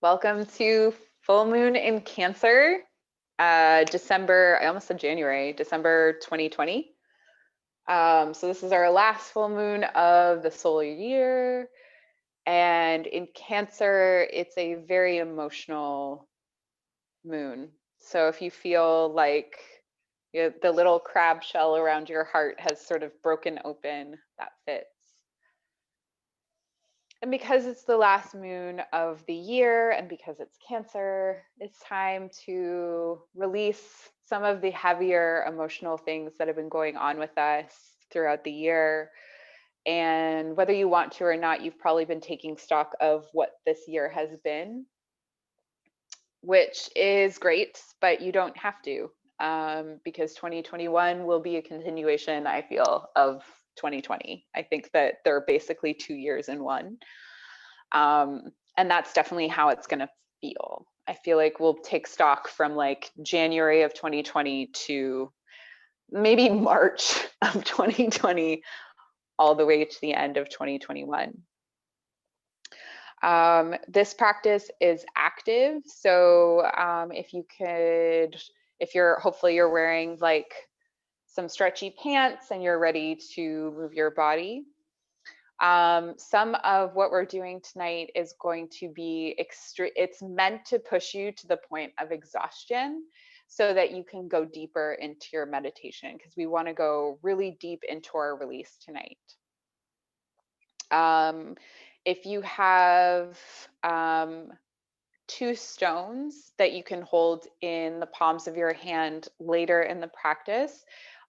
Welcome to full moon in Cancer, December, I almost said January, December 2020. So this is our last full moon of the solar year. And in Cancer, it's a very emotional moon. So if you feel like the little crab shell around your heart has sort of broken open, that fits. And because it's the last moon of the year and because it's Cancer, it's time to release some of the heavier emotional things that have been going on with us throughout the year. And whether you want to or not, you've probably been taking stock of what this year has been, which is great, but you don't have to, because 2021 will be a continuation, I feel, of 2020. I think that they're basically 2 years in one. And that's definitely how it's going to feel. I feel like we'll take stock from like January of 2020 to maybe March of 2020, all the way to the end of 2021. This practice is active. So hopefully you're wearing like some stretchy pants and you're ready to move your body. Some of what we're doing tonight is going to be it's meant to push you to the point of exhaustion so that you can go deeper into your meditation, because we want to go really deep into our release tonight. If you have 2 stones that you can hold in the palms of your hand later in the practice,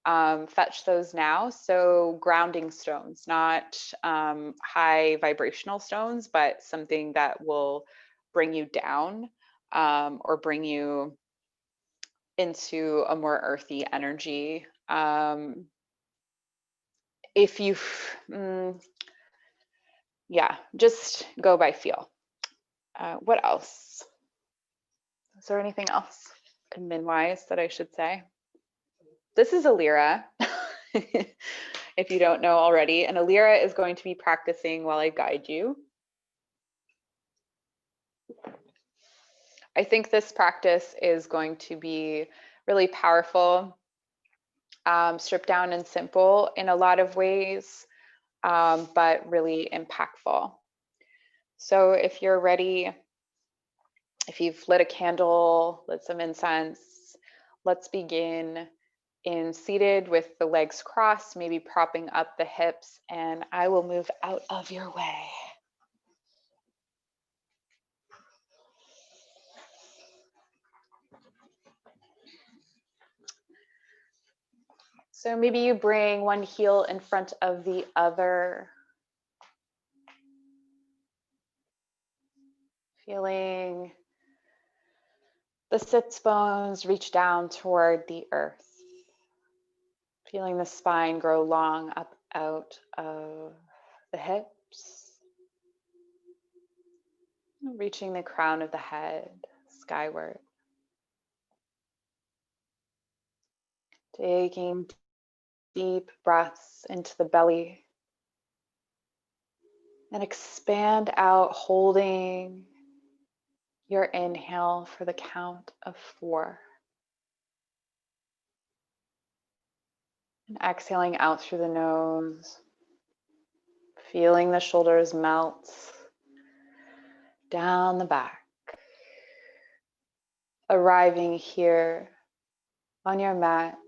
fetch those now. So grounding stones, not high vibrational stones, but something that will bring you down, or bring you into a more earthy energy. If you, yeah, just go by feel. What else? Is there anything else admin-wise that I should say? This is Alira, if you don't know already, and Alira is going to be practicing while I guide you. I think this practice is going to be really powerful, stripped down and simple in a lot of ways, but really impactful. So if you're ready, if you've lit a candle, lit some incense, let's begin in seated with the legs crossed, maybe propping up the hips, and I will move out of your way. So maybe you bring one heel in front of the other, feeling the sits bones reach down toward the earth, feeling the spine grow long up out of the hips, reaching the crown of the head skyward. Taking deep breaths into the belly and expand out, holding your inhale for the count of 4. And exhaling out through the nose, feeling the shoulders melt down the back, arriving here on your mat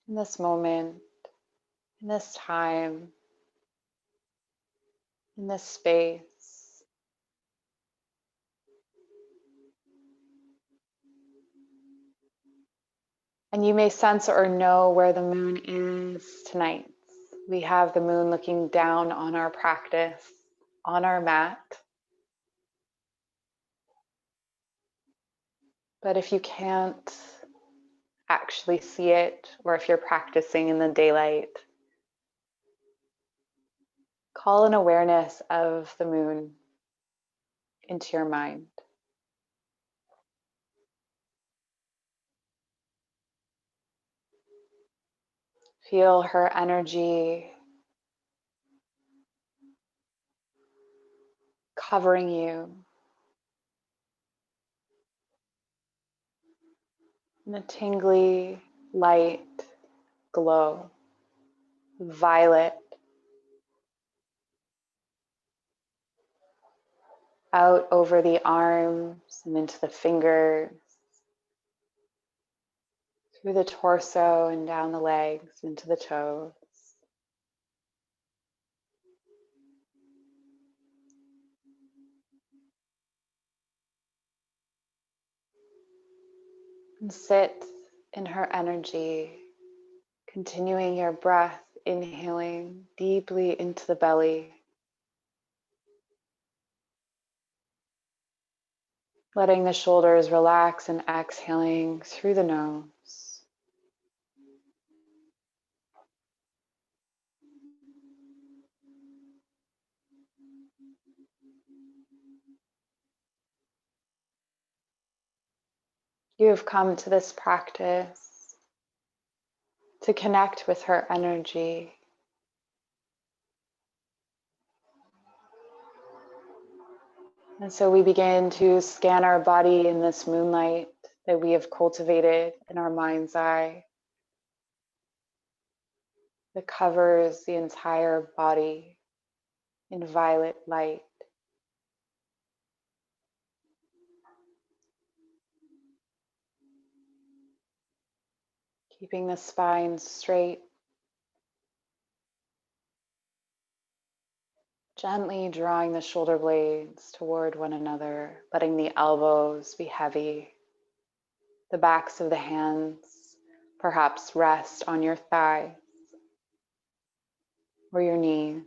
in this moment, in this time, in this space. And you may sense or know where the moon is tonight. We have the moon looking down on our practice, on our mat. But if you can't actually see it, or if you're practicing in the daylight, call an awareness of the moon into your mind. Feel her energy covering you in a tingly, light glow, violet, out over the arms and into the fingers, through the torso and down the legs, into the toes. And sit in her energy, continuing your breath, inhaling deeply into the belly, letting the shoulders relax and exhaling through the nose. You have come to this practice to connect with her energy. And so we begin to scan our body in this moonlight that we have cultivated in our mind's eye, that covers the entire body in violet light. Keeping the spine straight, gently drawing the shoulder blades toward one another, letting the elbows be heavy, the backs of the hands perhaps rest on your thighs or your knees.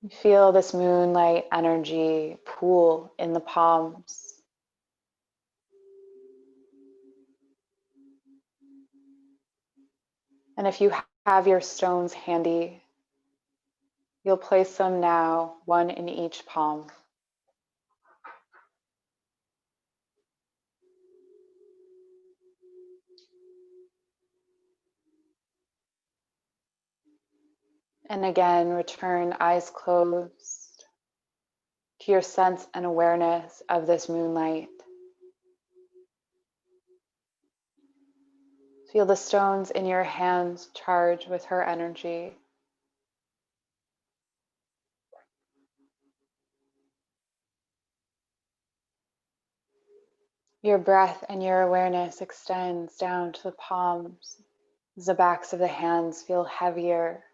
You feel this moonlight energy pool in the palms. And if you have your stones handy, you'll place them now, one in each palm. And again, return eyes closed to your sense and awareness of this moonlight. Feel the stones in your hands charge with her energy. Your breath and your awareness extends down to the palms as the backs of the hands feel heavier.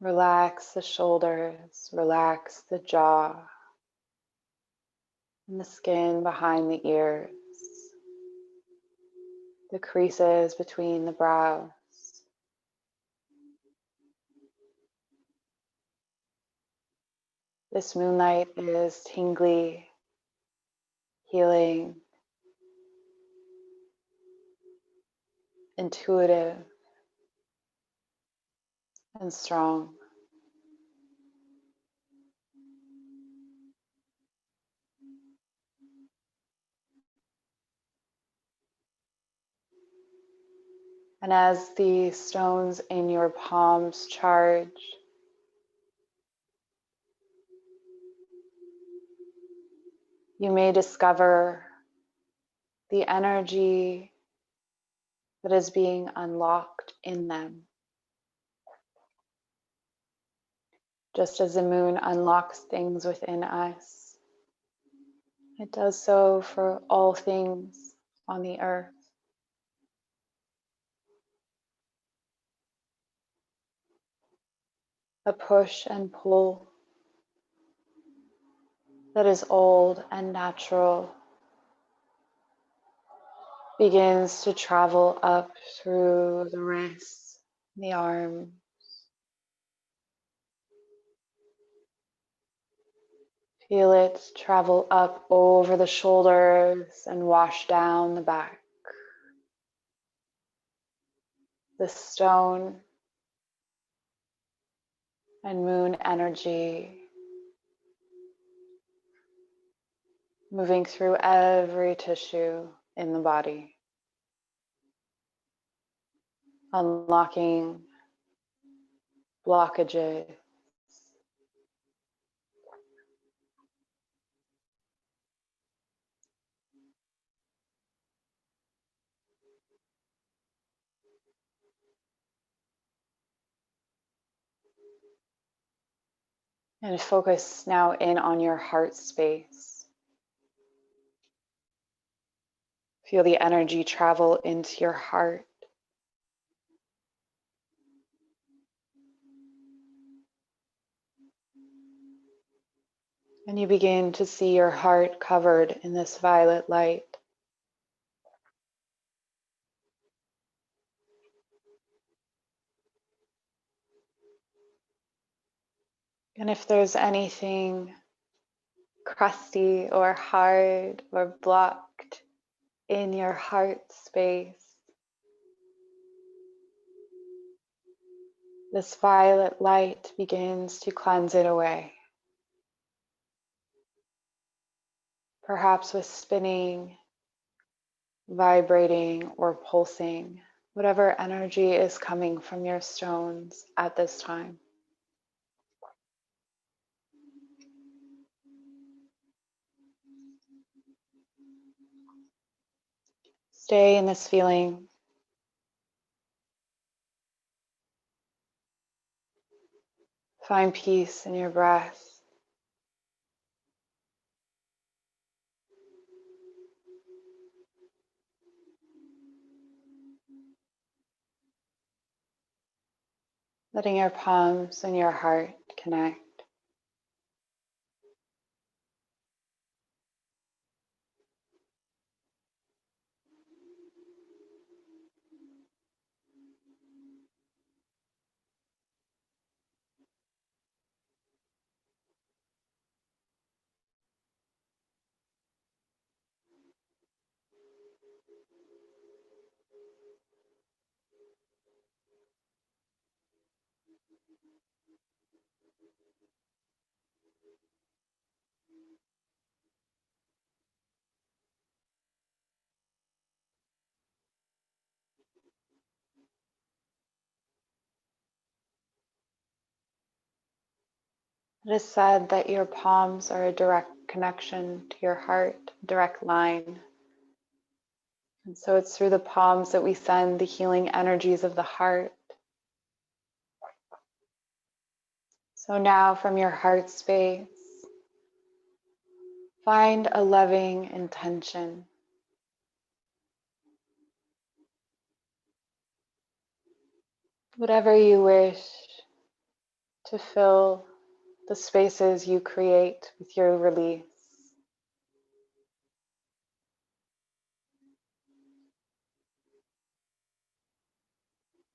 Relax the shoulders, relax the jaw, and the skin behind the ears, the creases between the brows. This moonlight is tingly, healing, intuitive, and strong. And as the stones in your palms charge, you may discover the energy that is being unlocked in them. Just as the moon unlocks things within us, it does so for all things on the earth. A push and pull that is old and natural begins to travel up through the wrists, the arms. Feel it travel up over the shoulders and wash down the back. The stone and moon energy moving through every tissue in the body, unlocking blockages, and focus now in on your heart space. Feel the energy travel into your heart. And you begin to see your heart covered in this violet light. And if there's anything crusty or hard or blocked in your heart space, this violet light begins to cleanse it away. Perhaps with spinning, vibrating, or pulsing, whatever energy is coming from your stones at this time. Stay in this feeling. Find peace in your breath. Letting your palms and your heart connect. It is said that your palms are a direct connection to your heart, direct line. And so it's through the palms that we send the healing energies of the heart. So now from your heart space, find a loving intention. Whatever you wish to fill the spaces you create with your release.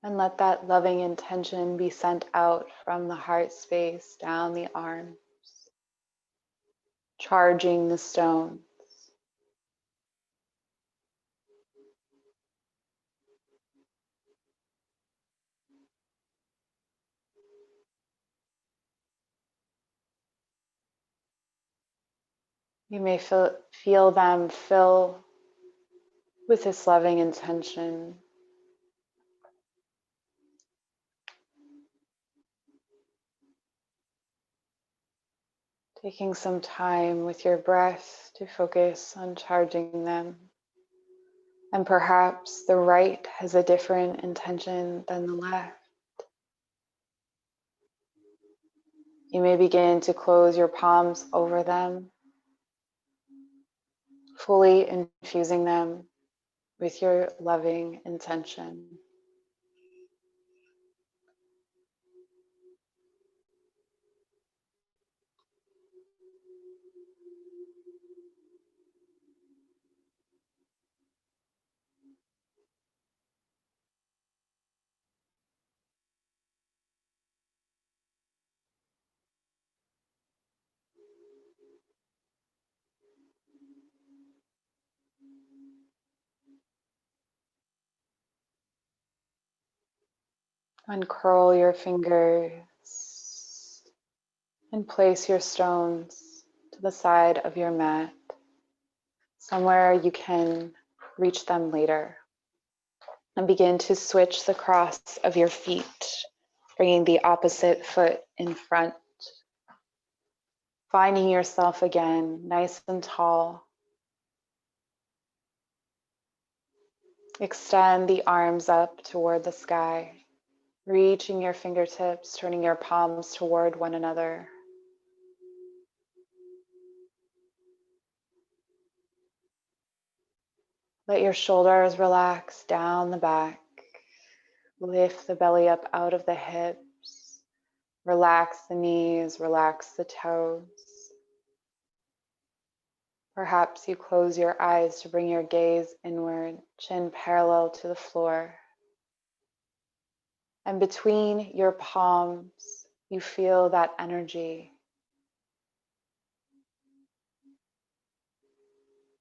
And let that loving intention be sent out from the heart space down the arms, charging the stones. You may feel them fill with this loving intention. Taking some time with your breath to focus on charging them. And perhaps the right has a different intention than the left. You may begin to close your palms over them, fully infusing them with your loving intention. Uncurl your fingers and place your stones to the side of your mat. somewhere you can reach them later. And begin to switch the cross of your feet, bringing the opposite foot in front. Finding yourself again, nice and tall. Extend the arms up toward the sky, reaching your fingertips, turning your palms toward one another. Let your shoulders relax down the back. Lift the belly up out of the hips. Relax the knees, relax the toes. Perhaps you close your eyes to bring your gaze inward, chin parallel to the floor. And between your palms, you feel that energy.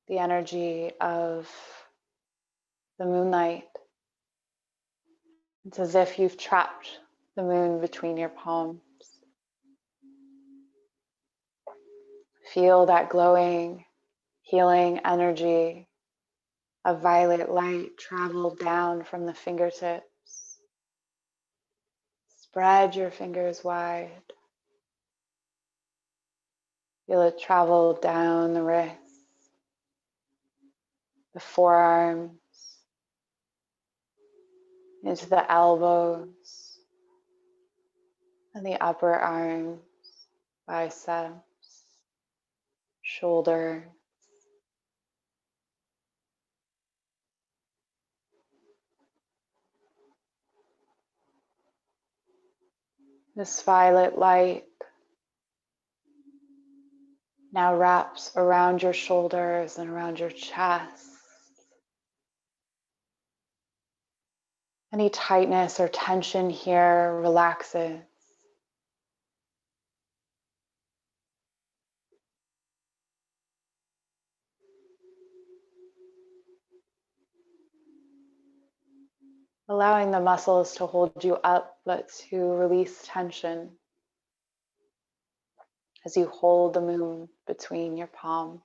The energy of the moonlight. It's as if you've trapped the moon between your palms. Feel that glowing, healing energy of violet light travel down from the fingertips. Spread your fingers wide. Feel it travel down the wrists, the forearms, into the elbows, and the upper arms, biceps, shoulders. This violet light now wraps around your shoulders and around your chest. Any tightness or tension here relaxes. Allowing the muscles to hold you up, but to release tension as you hold the moon between your palms.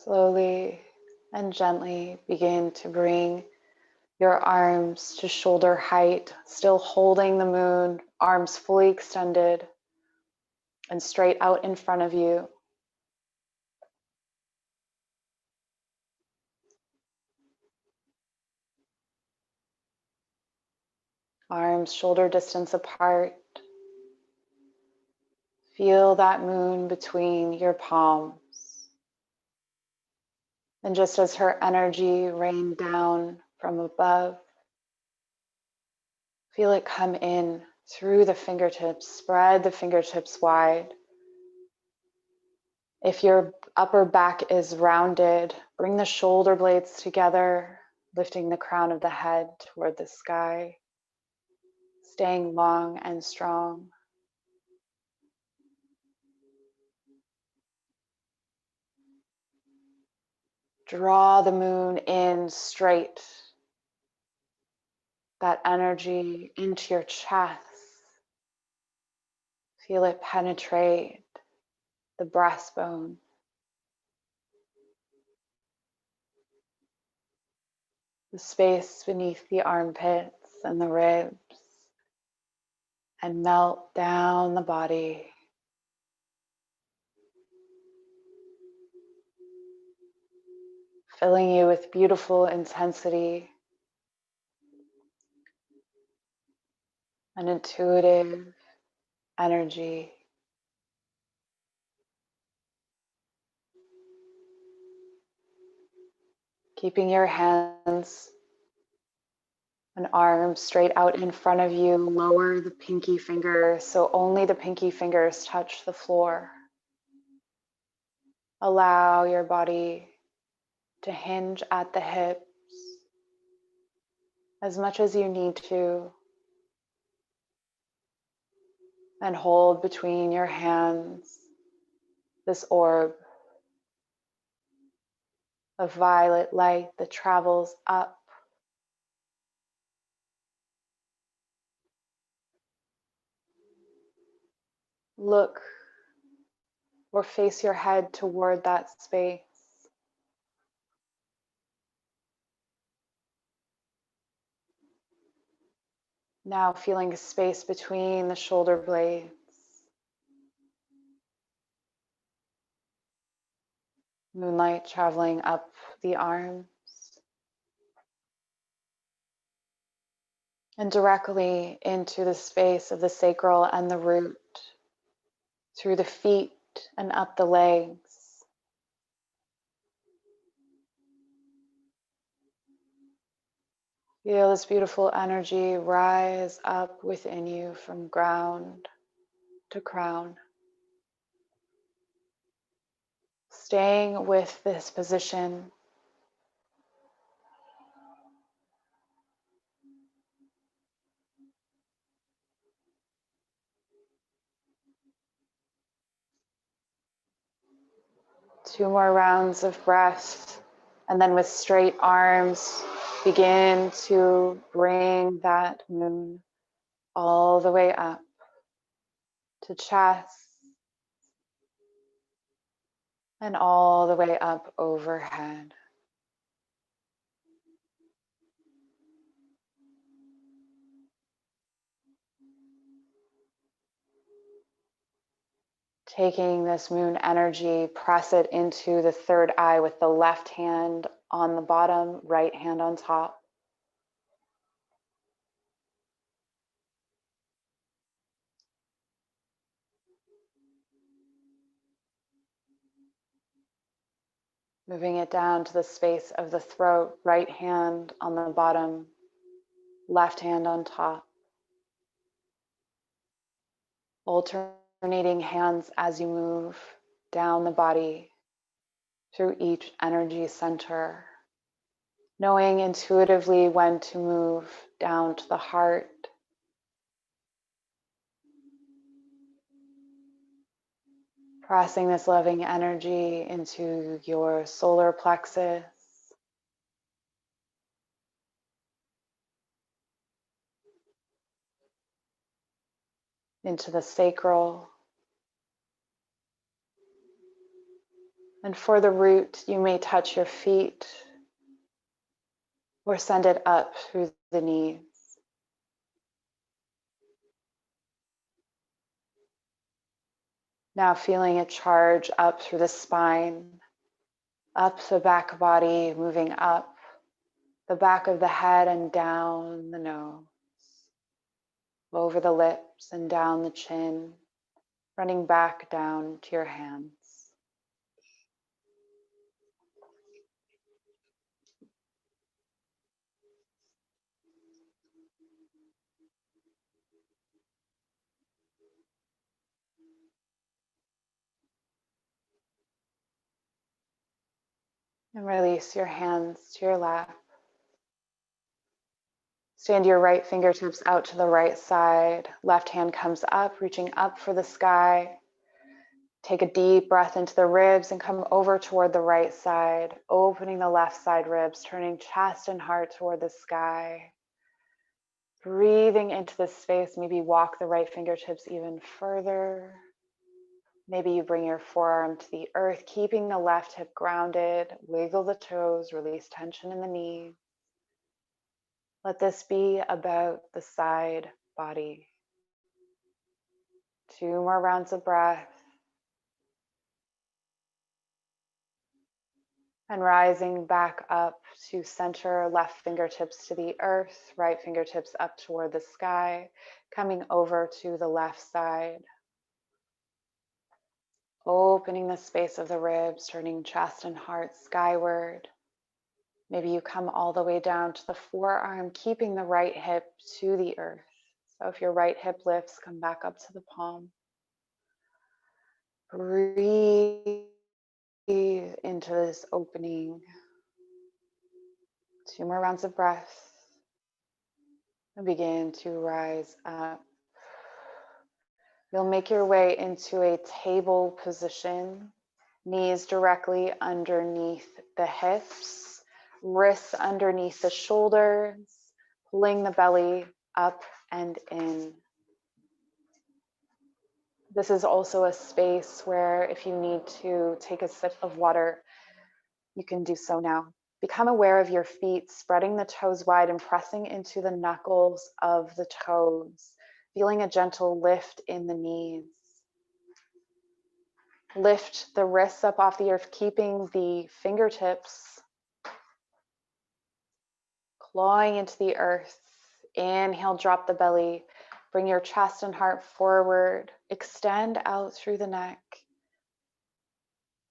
Slowly and gently begin to bring your arms to shoulder height, still holding the moon, arms fully extended and straight out in front of you. Arms shoulder distance apart. Feel that moon between your palms. And just as her energy rained down from above, feel it come in through the fingertips. Spread the fingertips wide. If your upper back is rounded, bring the shoulder blades together, lifting the crown of the head toward the sky, staying long and strong. Draw the moon in straight, that energy into your chest. Feel it penetrate the breastbone. The space beneath the armpits and the ribs, and melt down the body. Filling you with beautiful intensity, an intuitive energy. Keeping your hands and arms straight out in front of you, lower the pinky fingers so only the pinky fingers touch the floor. Allow your body to hinge at the hips as much as you need to, and hold between your hands this orb of violet light that travels up. Look or face your head toward that space. Now feeling a space between the shoulder blades. Moonlight traveling up the arms. And directly into the space of the sacral and the root. Through the feet and up the legs. Feel this beautiful energy rise up within you from ground to crown. Staying with this position. Two more rounds of breath. And then with straight arms, begin to bring that moon all the way up to chest and all the way up overhead. Taking this moon energy, press it into the third eye with the left hand on the bottom, right hand on top. Moving it down to the space of the throat, right hand on the bottom, left hand on top. Alternating hands as you move down the body through each energy center, knowing intuitively when to move down to the heart, pressing this loving energy into your solar plexus, into the sacral. And for the root, you may touch your feet or send it up through the knees. Now feeling a charge up through the spine, up the back body, moving up the back of the head and down the nose, over the lips and down the chin, running back down to your hands. And release your hands to your lap. Stand your right fingertips out to the right side. Left hand comes up, reaching up for the sky. Take a deep breath into the ribs and come over toward the right side, opening the left side ribs, turning chest and heart toward the sky. Breathing into this space, maybe walk the right fingertips even further. Maybe you bring your forearm to the earth, keeping the left hip grounded. Wiggle the toes, release tension in the knees. Let this be about the side body. 2 more rounds of breath. And rising back up to center, left fingertips to the earth, right fingertips up toward the sky, coming over to the left side. Opening the space of the ribs, turning chest and heart skyward. Maybe you come all the way down to the forearm, keeping the right hip to the earth. So if your right hip lifts, come back up to the palm. Breathe into this opening. 2 more rounds of breath. And begin to rise up. You'll make your way into a table position, knees directly underneath the hips, wrists underneath the shoulders, pulling the belly up and in. This is also a space where if you need to take a sip of water, you can do so now. Become aware of your feet, spreading the toes wide and pressing into the knuckles of the toes, feeling a gentle lift in the knees. Lift the wrists up off the earth, keeping the fingertips clawing into the earth. Inhale, drop the belly. Bring your chest and heart forward. Extend out through the neck.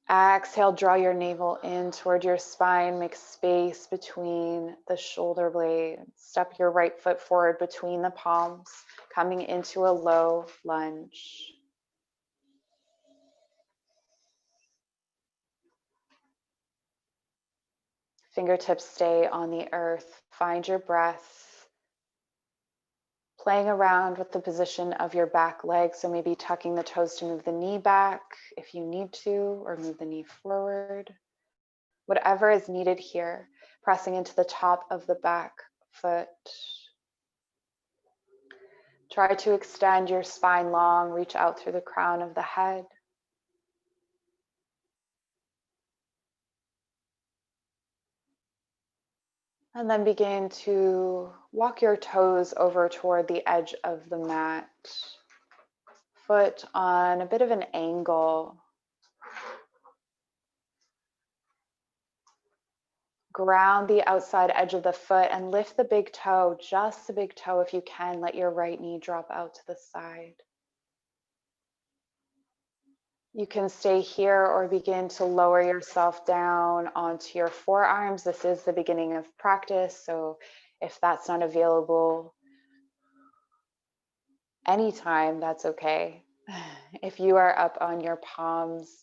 Exhale, draw your navel in toward your spine. Make space between the shoulder blades. Step your right foot forward between the palms, coming into a low lunge. Fingertips stay on the earth. Find your breath. Playing around with the position of your back leg. So maybe tucking the toes to move the knee back if you need to, or move the knee forward. Whatever is needed here, pressing into the top of the back foot. Try to extend your spine long, reach out through the crown of the head. And then begin to walk your toes over toward the edge of the mat. Foot on a bit of an angle. Ground the outside edge of the foot and lift the big toe, just the big toe if you can. Let your right knee drop out to the side. You can stay here or begin to lower yourself down onto your forearms. This is the beginning of practice, so if that's not available anytime, that's okay. If you are up on your palms,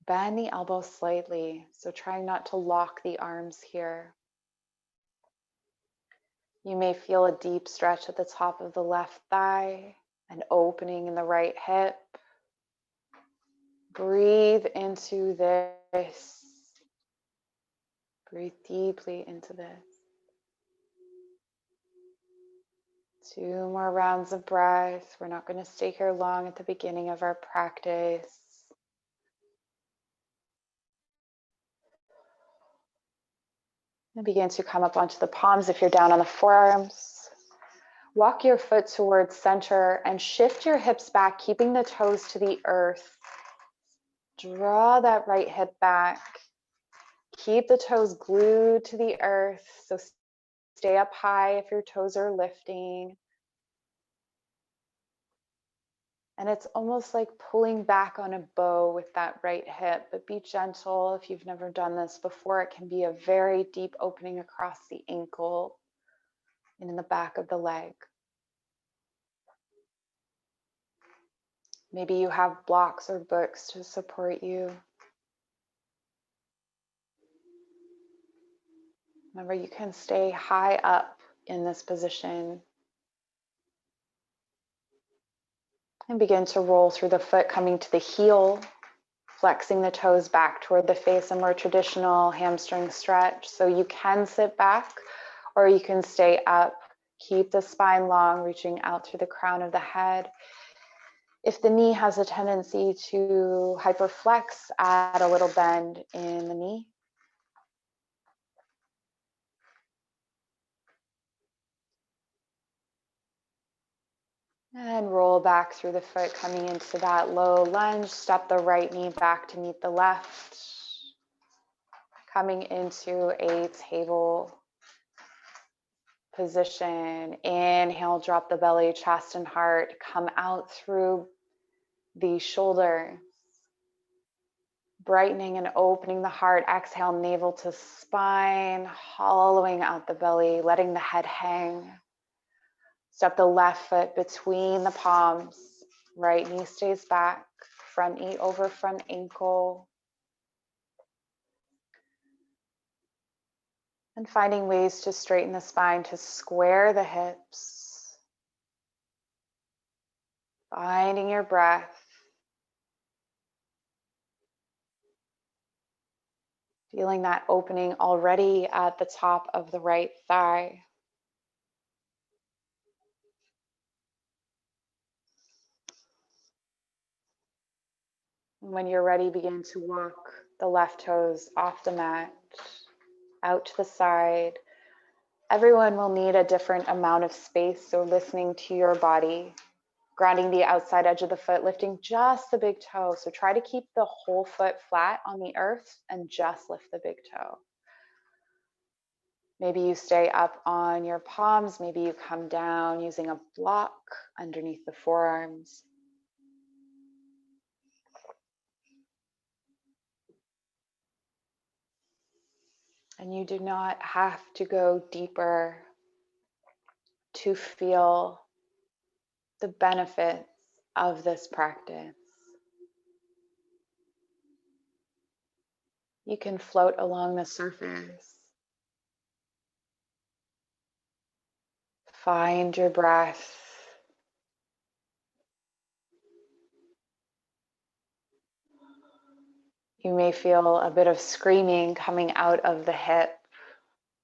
bend the elbows slightly, so trying not to lock the arms here. You may feel a deep stretch at the top of the left thigh, an opening in the right hip. Breathe into this. Breathe deeply into this. 2 more rounds of breath. We're not going to stay here long at the beginning of our practice. And begin to come up onto the palms if you're down on the forearms. Walk your foot towards center and shift your hips back, keeping the toes to the earth. Draw that right hip back. Keep the toes glued to the earth. So stay up high if your toes are lifting. And it's almost like pulling back on a bow with that right hip, but be gentle. If you've never done this before, it can be a very deep opening across the ankle and in the back of the leg. Maybe you have blocks or books to support you. Remember, you can stay high up in this position. And begin to roll through the foot, coming to the heel, flexing the toes back toward the face, a more traditional hamstring stretch. So you can sit back or you can stay up. Keep the spine long, reaching out through the crown of the head. If the knee has a tendency to hyperflex, add a little bend in the knee. And roll back through the foot, coming into that low lunge. Step the right knee back to meet the left. Coming into a table position. Inhale, drop the belly, chest and heart. Come out through the shoulders. Brightening and opening the heart. Exhale, navel to spine. Hollowing out the belly, letting the head hang. Step the left foot between the palms. Right knee stays back. Front knee over front ankle. And finding ways to straighten the spine, to square the hips. Finding your breath. Feeling that opening already at the top of the right thigh. And when you're ready, begin to walk the left toes off the mat, out to the side. Everyone will need a different amount of space, so listening to your body. Grounding the outside edge of the foot, lifting just the big toe. So try to keep the whole foot flat on the earth and just lift the big toe. Maybe you stay up on your palms. Maybe you come down using a block underneath the forearms. And you do not have to go deeper to feel the benefits of this practice. You can float along the surface. Find your breath. You may feel a bit of screaming coming out of the hip,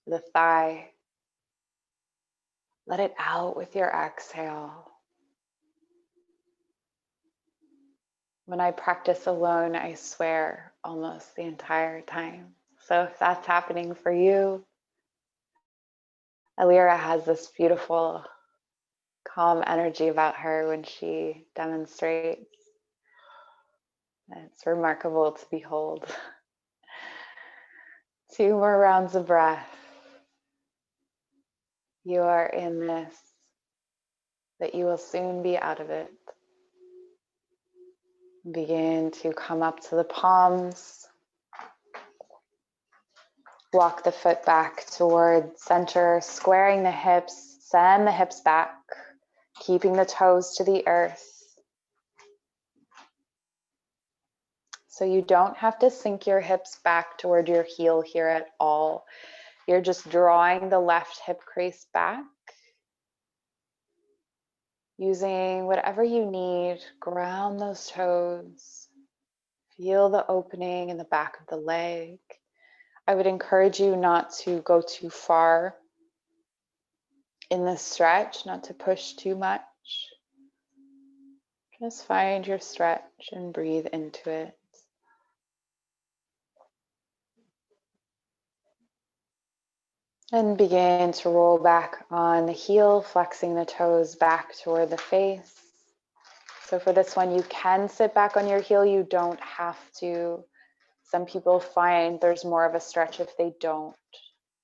the thigh. Let it out with your exhale. When I practice alone, I swear almost the entire time. So if that's happening for you, Alira has this beautiful, calm energy about her when she demonstrates. It's remarkable to behold. 2 more rounds of breath. You are in this, but you will soon be out of it. Begin to come up to the palms. Walk the foot back toward center, squaring the hips. Send the hips back, keeping the toes to the earth. So you don't have to sink your hips back toward your heel here at all. You're just drawing the left hip crease back. Using whatever you need, ground those toes. Feel the opening in the back of the leg. I would encourage you not to go too far in the stretch, not to push too much. Just find your stretch and breathe into it. And begin to roll back on the heel, flexing the toes back toward the face. So for this one, you can sit back on your heel. You don't have to. Some people find there's more of a stretch if they don't.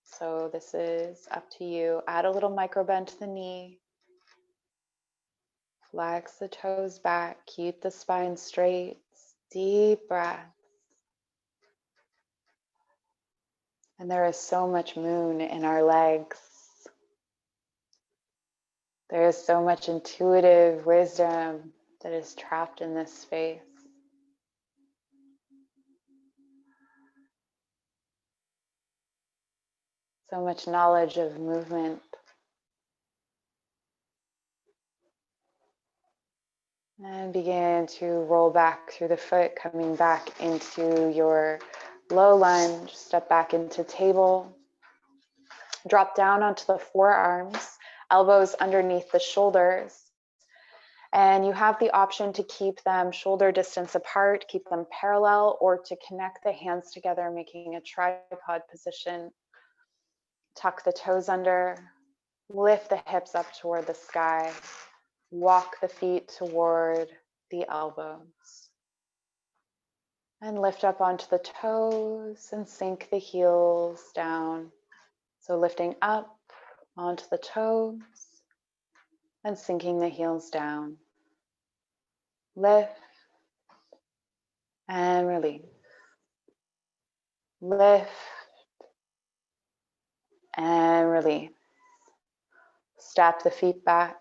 So this is up to you. Add a little micro bend to the knee. Flex the toes back. Keep the spine straight. Deep breath. And there is so much moon in our legs. There is so much intuitive wisdom that is trapped in this space. So much knowledge of movement. And begin to roll back through the foot, coming back into your low lunge. Step back into table. Drop down onto the forearms, elbows underneath the shoulders. And you have the option to keep them shoulder distance apart, keep them parallel, or to connect the hands together, making a tripod position. Tuck the toes under, lift the hips up toward the sky, walk the feet toward the elbows. And lift up onto the toes and sink the heels down. So lifting up onto the toes and sinking the heels down. Lift and release. Lift and release. Step the feet back,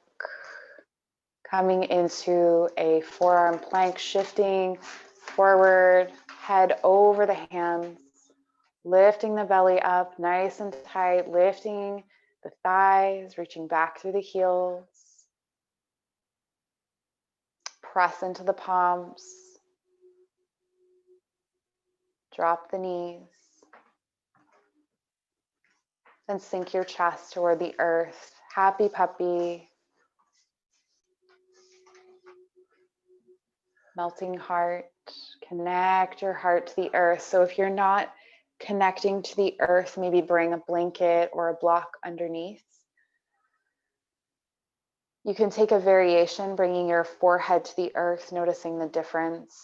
coming into a forearm plank, shifting forward, head over the hands, lifting the belly up nice and tight, lifting the thighs, reaching back through the heels. Press into the palms. Drop the knees. Then sink your chest toward the earth. Happy puppy. Melting heart. Connect your heart to the earth. So if you're not connecting to the earth, maybe bring a blanket or a block underneath. You can take a variation, bringing your forehead to the earth, noticing the difference.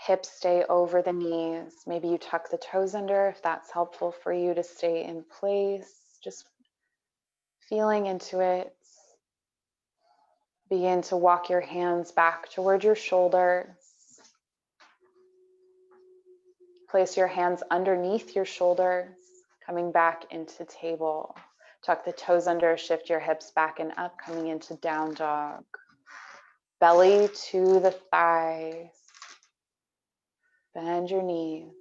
Hips stay over the knees. Maybe you tuck the toes under if that's helpful for you to stay in place. Just feeling into it. Begin to walk your hands back toward your shoulders. Place your hands underneath your shoulders, coming back into table. Tuck the toes under, shift your hips back and up, coming into down dog. Belly to the thighs. Bend your knees.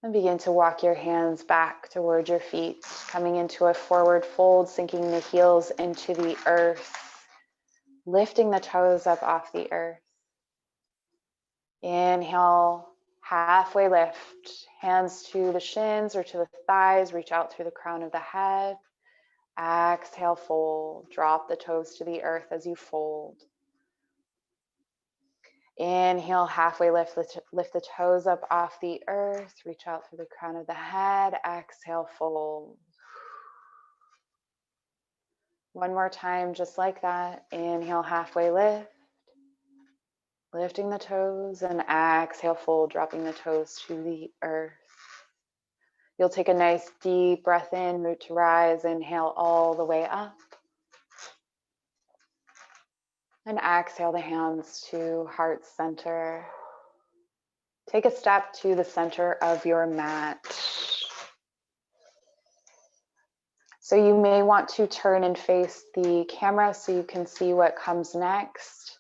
And begin to walk your hands back toward your feet, coming into a forward fold, sinking the heels into the earth, lifting the toes up off the earth. Inhale, halfway lift, hands to the shins or to the thighs, reach out through the crown of the head. Exhale, fold, drop the toes to the earth as you fold. Inhale, halfway lift the toes up off the earth, reach out through the crown of the head. Exhale, fold. One more time, just like that. Inhale, halfway lift. Lifting the toes, and exhale, fold, dropping the toes to the earth. You'll take a nice deep breath in, root to rise, inhale all the way up. And exhale the hands to heart center. Take a step to the center of your mat. So you may want to turn and face the camera so you can see what comes next.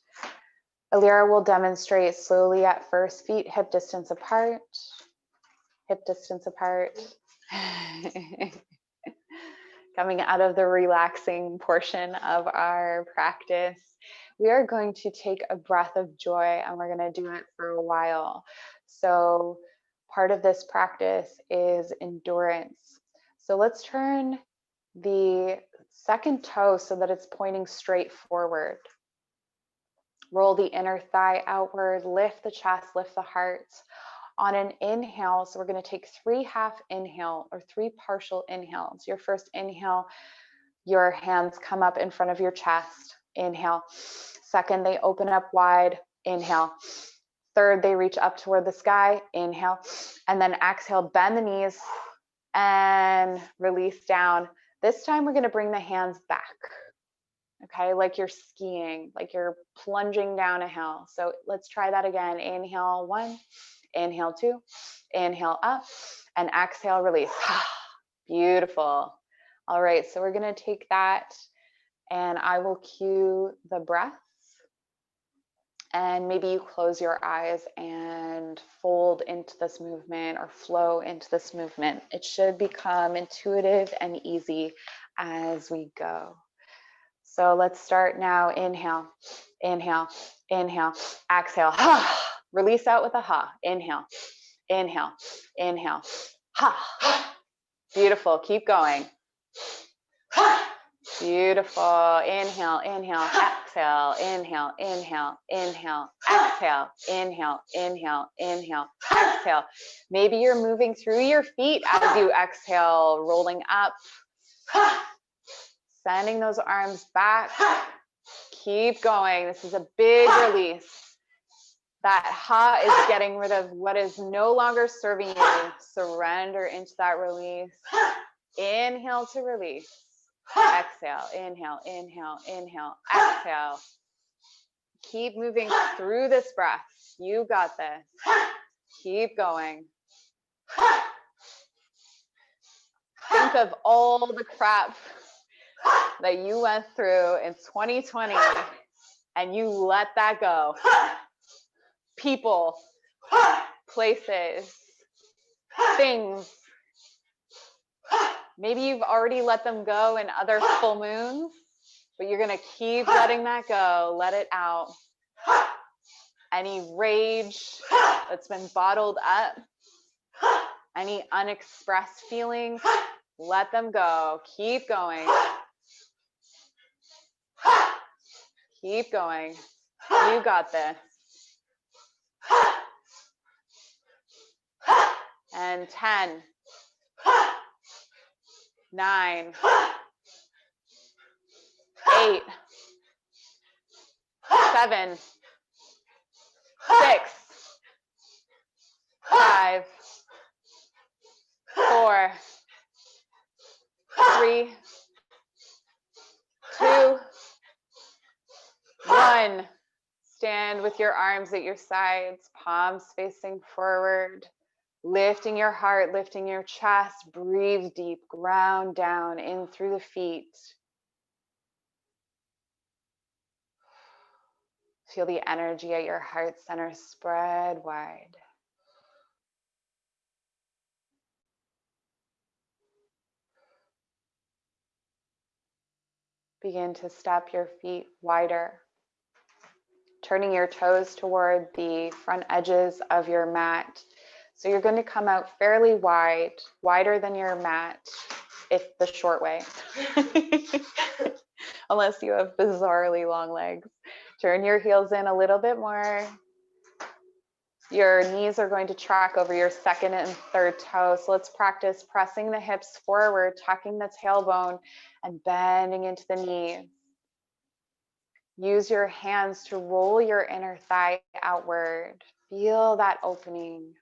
Alira will demonstrate slowly at first, feet hip distance apart. Hip distance apart. Coming out of the relaxing portion of our practice, we are going to take a breath of joy, and we're going to do it for a while. So part of this practice is endurance. So let's turn the second toe so that it's pointing straight forward. Roll the inner thigh outward, lift the chest, lift the heart. On an inhale, so we're going to take 3 half inhale or 3 partial inhales. Your first inhale, your hands come up in front of your chest. Inhale. Second, they open up wide. Inhale. Third, they reach up toward the sky. Inhale. And then exhale, bend the knees and release down. This time, we're going to bring the hands back. Okay, like you're skiing, like you're plunging down a hill. So let's try that again. Inhale, 1. Inhale, 2. Inhale, up. And exhale, release. Beautiful. All right, so we're going to take that, and I will cue the breath. And maybe you close your eyes and fold into this movement or flow into this movement. It should become intuitive and easy as we go. So let's start now. Inhale, inhale, inhale, exhale. Release out with a ha. Inhale, inhale, inhale, ha. Beautiful. Keep going. Beautiful. Inhale, inhale, exhale, inhale, inhale, inhale, exhale, inhale, inhale, inhale, exhale. Maybe you're moving through your feet as you exhale, rolling up, sending those arms back. Keep going. This is a big release. That ha is getting rid of what is no longer serving you. Surrender into that release. Inhale to release. Exhale, inhale, inhale, inhale, exhale. Keep moving through this breath. You got this. Keep going. Think of all the crap that you went through in 2020 and you let that go. People, places, things. Maybe you've already let them go in other full moons, but you're going to keep letting that go. Let it out. Any rage that's been bottled up, any unexpressed feelings, let them go. Keep going. Keep going. You got this. And 10, 9, 8, 7, 6, 5, 4, 3, 2, 1. Stand with your arms at your sides, palms facing forward, lifting your heart, lifting your chest. Breathe deep, ground down in through the feet. Feel the energy at your heart center spread wide. Begin to step your feet wider, turning your toes toward the front edges of your mat. So you're going to come out fairly wide, wider than your mat, if the short way, unless you have bizarrely long legs. Turn your heels in a little bit more. Your knees are going to track over your second and third toe. So let's practice pressing the hips forward, tucking the tailbone, and bending into the knees. Use your hands to roll your inner thigh outward. Feel that opening.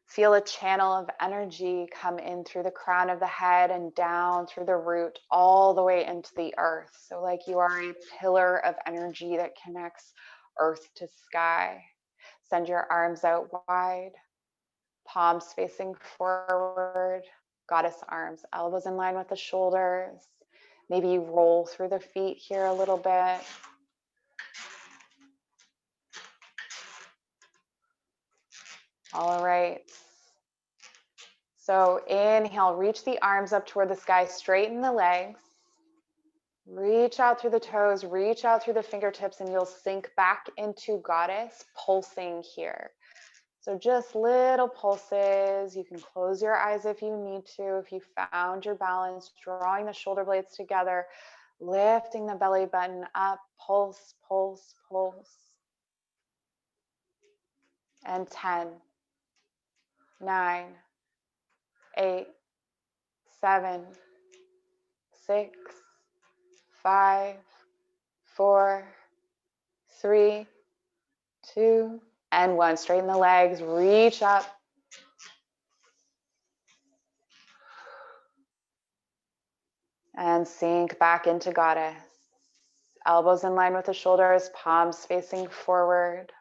Feel a channel of energy come in through the crown of the head and down through the root, all the way into the earth. So like you are a pillar of energy that connects earth to sky. Send your arms out wide, palms facing forward, goddess arms, elbows in line with the shoulders. Maybe you roll through the feet here a little bit. All right. So inhale, reach the arms up toward the sky, straighten the legs. Reach out through the toes, reach out through the fingertips, and you'll sink back into goddess, pulsing here. So just little pulses. You can close your eyes if you need to, if you found your balance, drawing the shoulder blades together, lifting the belly button up, pulse, pulse, pulse. And 10, 9, 8, 7, 6, 5, 4, 3, 2, and 1. Straighten the legs, reach up. And sink back into goddess. Elbows in line with the shoulders, palms facing forward.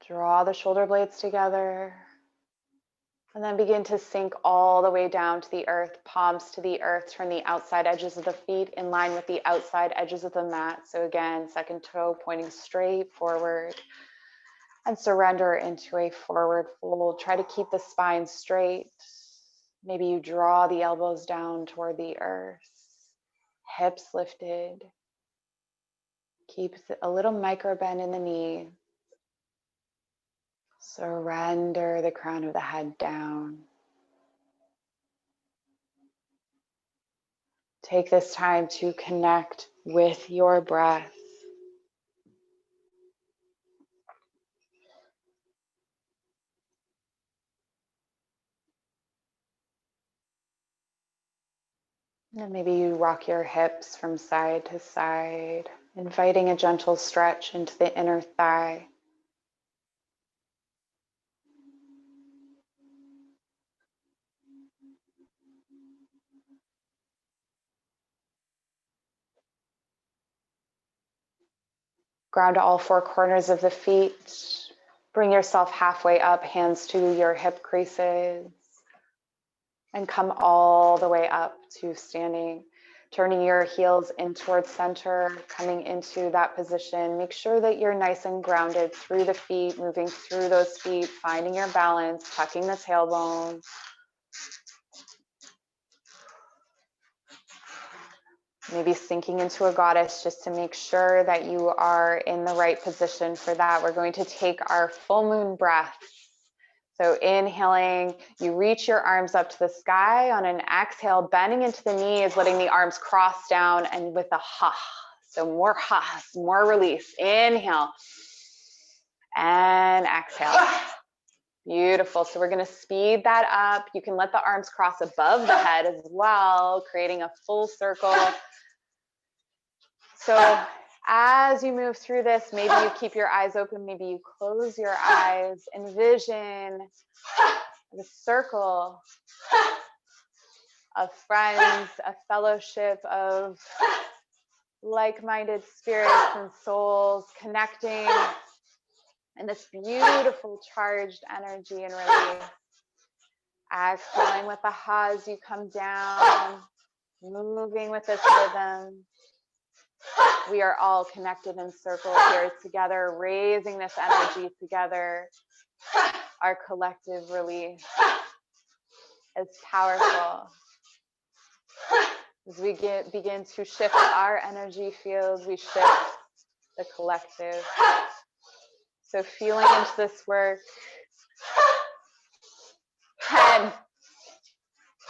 Draw the shoulder blades together. And then begin to sink all the way down to the earth, palms to the earth. Turn the outside edges of the feet in line with the outside edges of the mat. So again, second toe pointing straight forward. And surrender into a forward fold. Try to keep the spine straight. Maybe you draw the elbows down toward the earth. Hips lifted. Keep a little micro bend in the knee. Surrender the crown of the head down. Take this time to connect with your breath. And maybe you rock your hips from side to side, inviting a gentle stretch into the inner thigh. Ground to all four corners of the feet. Bring yourself halfway up, hands to your hip creases. And come all the way up to standing. Turning your heels in towards center, coming into that position. Make sure that you're nice and grounded through the feet, moving through those feet, finding your balance, tucking the tailbone. Maybe sinking into a goddess just to make sure that you are in the right position for that. We're going to take our full moon breath. So inhaling, you reach your arms up to the sky. On an exhale, bending into the knees, letting the arms cross down, and with a ha. So more ha, more release. Inhale and exhale. Beautiful. So we're going to speed that up. You can let the arms cross above the head as well, creating a full circle. So as you move through this, maybe you keep your eyes open, maybe you close your eyes, envision the circle of friends, a fellowship of like-minded spirits and souls connecting in this beautiful charged energy and release. Exhaling with the ha as you come down, moving with this rhythm. We are all connected in circles here together, raising this energy together. Our collective release is powerful. As we begin to shift our energy field, we shift the collective. So feeling into this work. 10,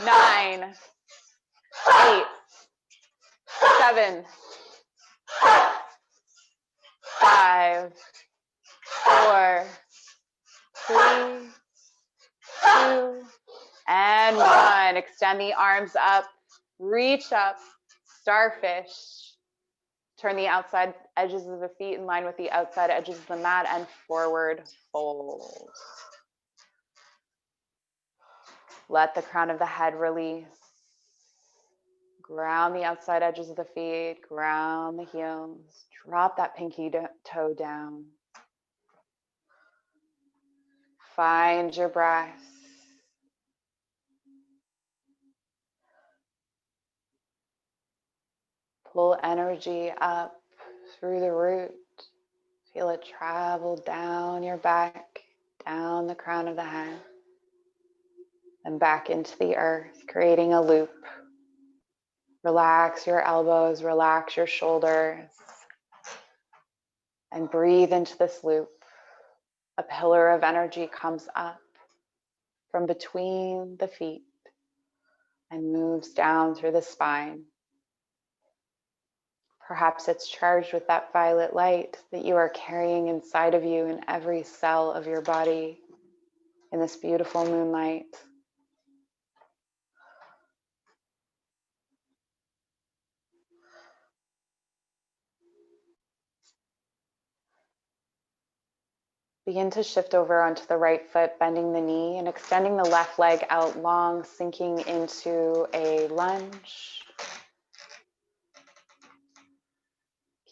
9, 8, 7, 5, 4, 3, 2, and 1. Extend the arms up, reach up, starfish. Turn the outside edges of the feet in line with the outside edges of the mat and forward fold. Let the crown of the head release. Ground the outside edges of the feet, ground the heels. Drop that pinky toe down. Find your breath. Pull energy up through the root. Feel it travel down your back, down the crown of the head, and back into the earth, creating a loop. Relax your elbows, relax your shoulders, and breathe into this loop. A pillar of energy comes up from between the feet and moves down through the spine. Perhaps it's charged with that violet light that you are carrying inside of you in every cell of your body in this beautiful moonlight. Begin to shift over onto the right foot, bending the knee and extending the left leg out long, sinking into a lunge.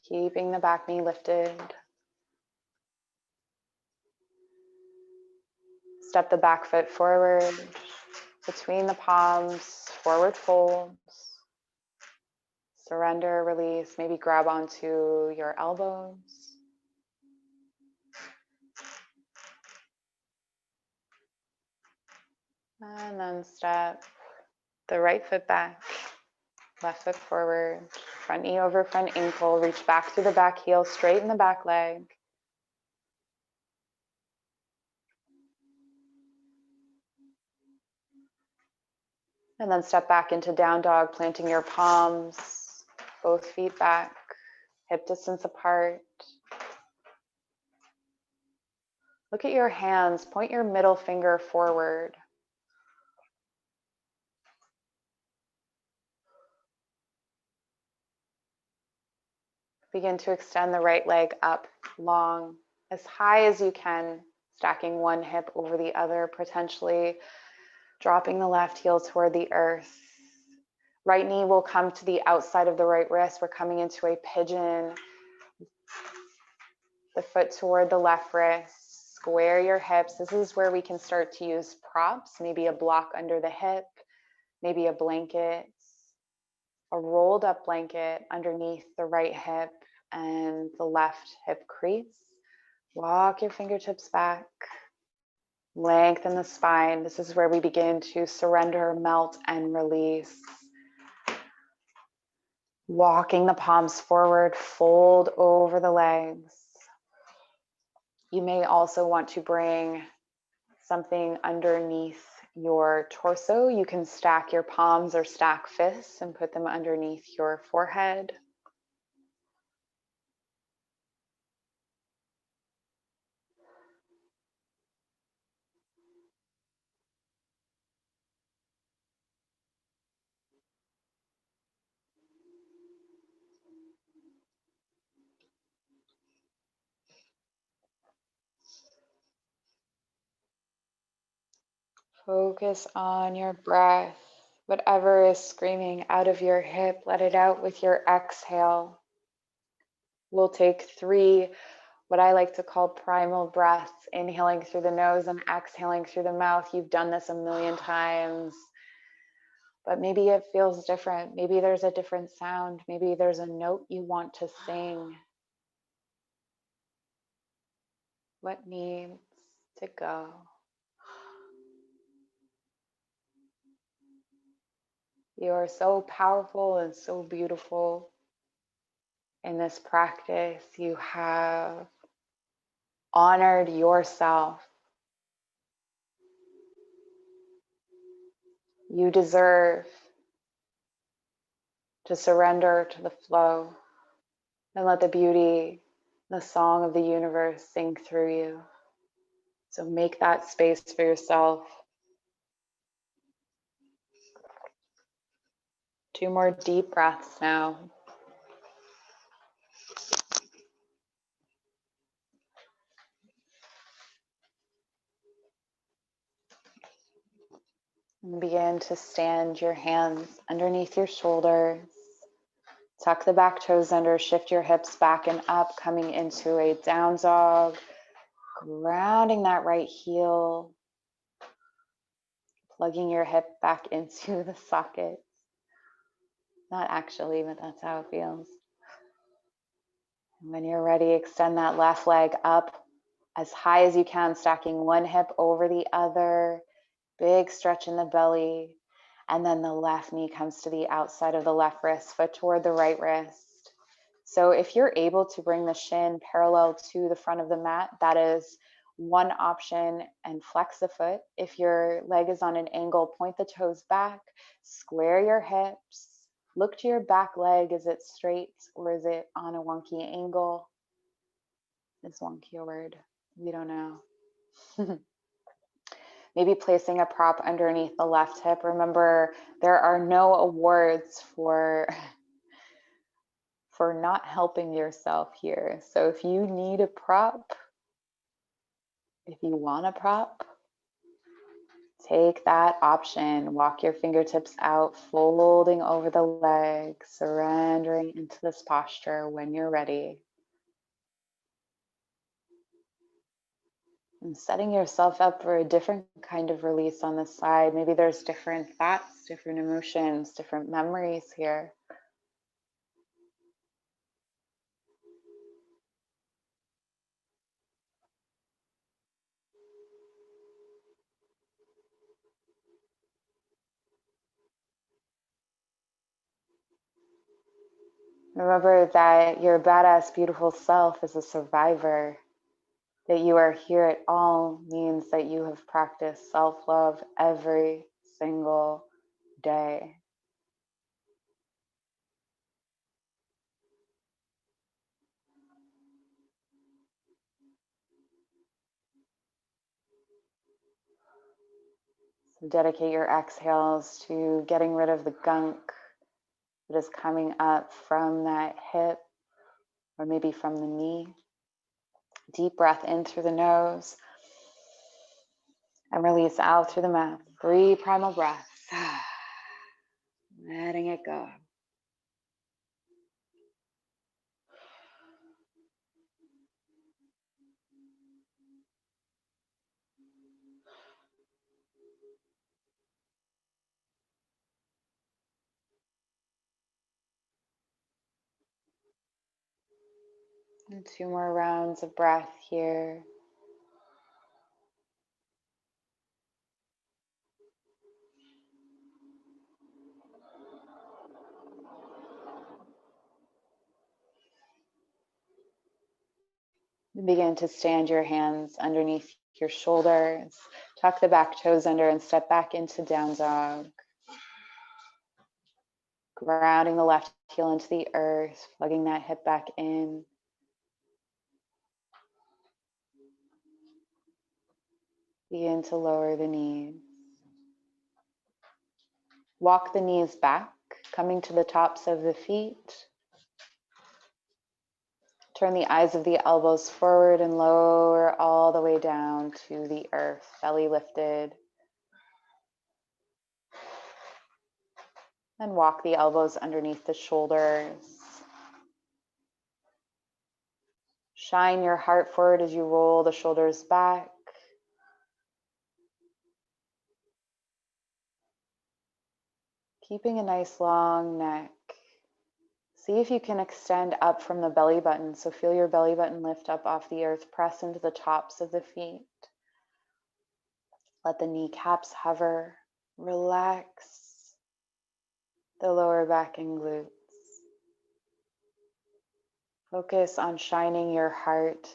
Keeping the back knee lifted. Step the back foot forward, between the palms, forward folds. Surrender, release, maybe grab onto your elbows. And then step the right foot back, left foot forward, front knee over front ankle, reach back through the back heel, straighten the back leg. And then step back into down dog, planting your palms, both feet back, hip distance apart. Look at your hands, point your middle finger forward. Begin to extend the right leg up long, as high as you can, stacking one hip over the other, potentially dropping the left heel toward the earth. Right knee will come to the outside of the right wrist. We're coming into a pigeon. The foot toward the left wrist. Square your hips. This is where we can start to use props, maybe a block under the hip, maybe a blanket. a rolled up blanket underneath the right hip and the left hip crease. Walk your fingertips back. Lengthen the spine. This is where we begin to surrender, melt, and release. Walking the palms forward, fold over the legs. You may also want to bring something underneath your torso. You can stack your palms or stack fists and put them underneath your forehead. Focus on your breath. Whatever is screaming out of your hip, let it out with your exhale. We'll take 3, what I like to call primal breaths, inhaling through the nose and exhaling through the mouth. You've done this a million times, but maybe it feels different. Maybe there's a different sound. Maybe there's a note you want to sing. What needs to go? You are so powerful and so beautiful. In this practice, you have honored yourself. You deserve to surrender to the flow and let the beauty, the song of the universe sing through you. So make that space for yourself. 2 more deep breaths now. And begin to stand your hands underneath your shoulders. Tuck the back toes under, shift your hips back and up, coming into a down dog. Grounding that right heel. Plugging your hip back into the socket. Not actually, but that's how it feels. And when you're ready, extend that left leg up as high as you can, stacking one hip over the other. Big stretch in the belly. And then the left knee comes to the outside of the left wrist, foot toward the right wrist. So if you're able to bring the shin parallel to the front of the mat, that is one option, and flex the foot. If your leg is on an angle, point the toes back, square your hips, look to your back leg. Is it straight or is it on a wonky angle? Is wonky a word? We don't know. Maybe placing a prop underneath the left hip. Remember, there are no awards for not helping yourself here. So if you need a prop, if you want a prop, take that option. Walk your fingertips out, folding over the legs, surrendering into this posture when you're ready. And setting yourself up for a different kind of release on the side. Maybe there's different thoughts, different emotions, different memories here. Remember that your badass, beautiful self is a survivor. That you are here at all means that you have practiced self-love every single day. So dedicate your exhales to getting rid of the gunk that is coming up from that hip or maybe from the knee. Deep breath in through the nose and release out through the mouth. 3 primal breaths. Letting it go. And 2 more rounds of breath here. Begin to stand your hands underneath your shoulders. Tuck the back toes under and step back into down dog. Grounding the left heel into the earth, plugging that hip back in. Begin to lower the knees. Walk the knees back, coming to the tops of the feet. Turn the eyes of the elbows forward and lower all the way down to the earth, belly lifted. And walk the elbows underneath the shoulders. Shine your heart forward as you roll the shoulders back. Keeping a nice long neck. See if you can extend up from the belly button. So feel your belly button lift up off the earth. Press into the tops of the feet. Let the kneecaps hover. Relax the lower back and glutes. Focus on shining your heart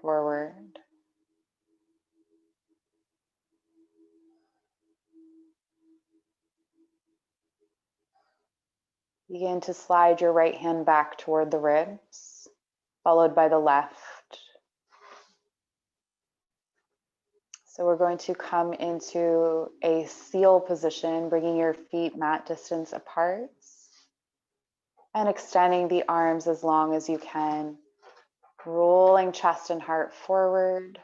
forward. Begin to slide your right hand back toward the ribs, followed by the left. So we're going to come into a seal position, bringing your feet mat distance apart and extending the arms as long as you can, rolling chest and heart forward.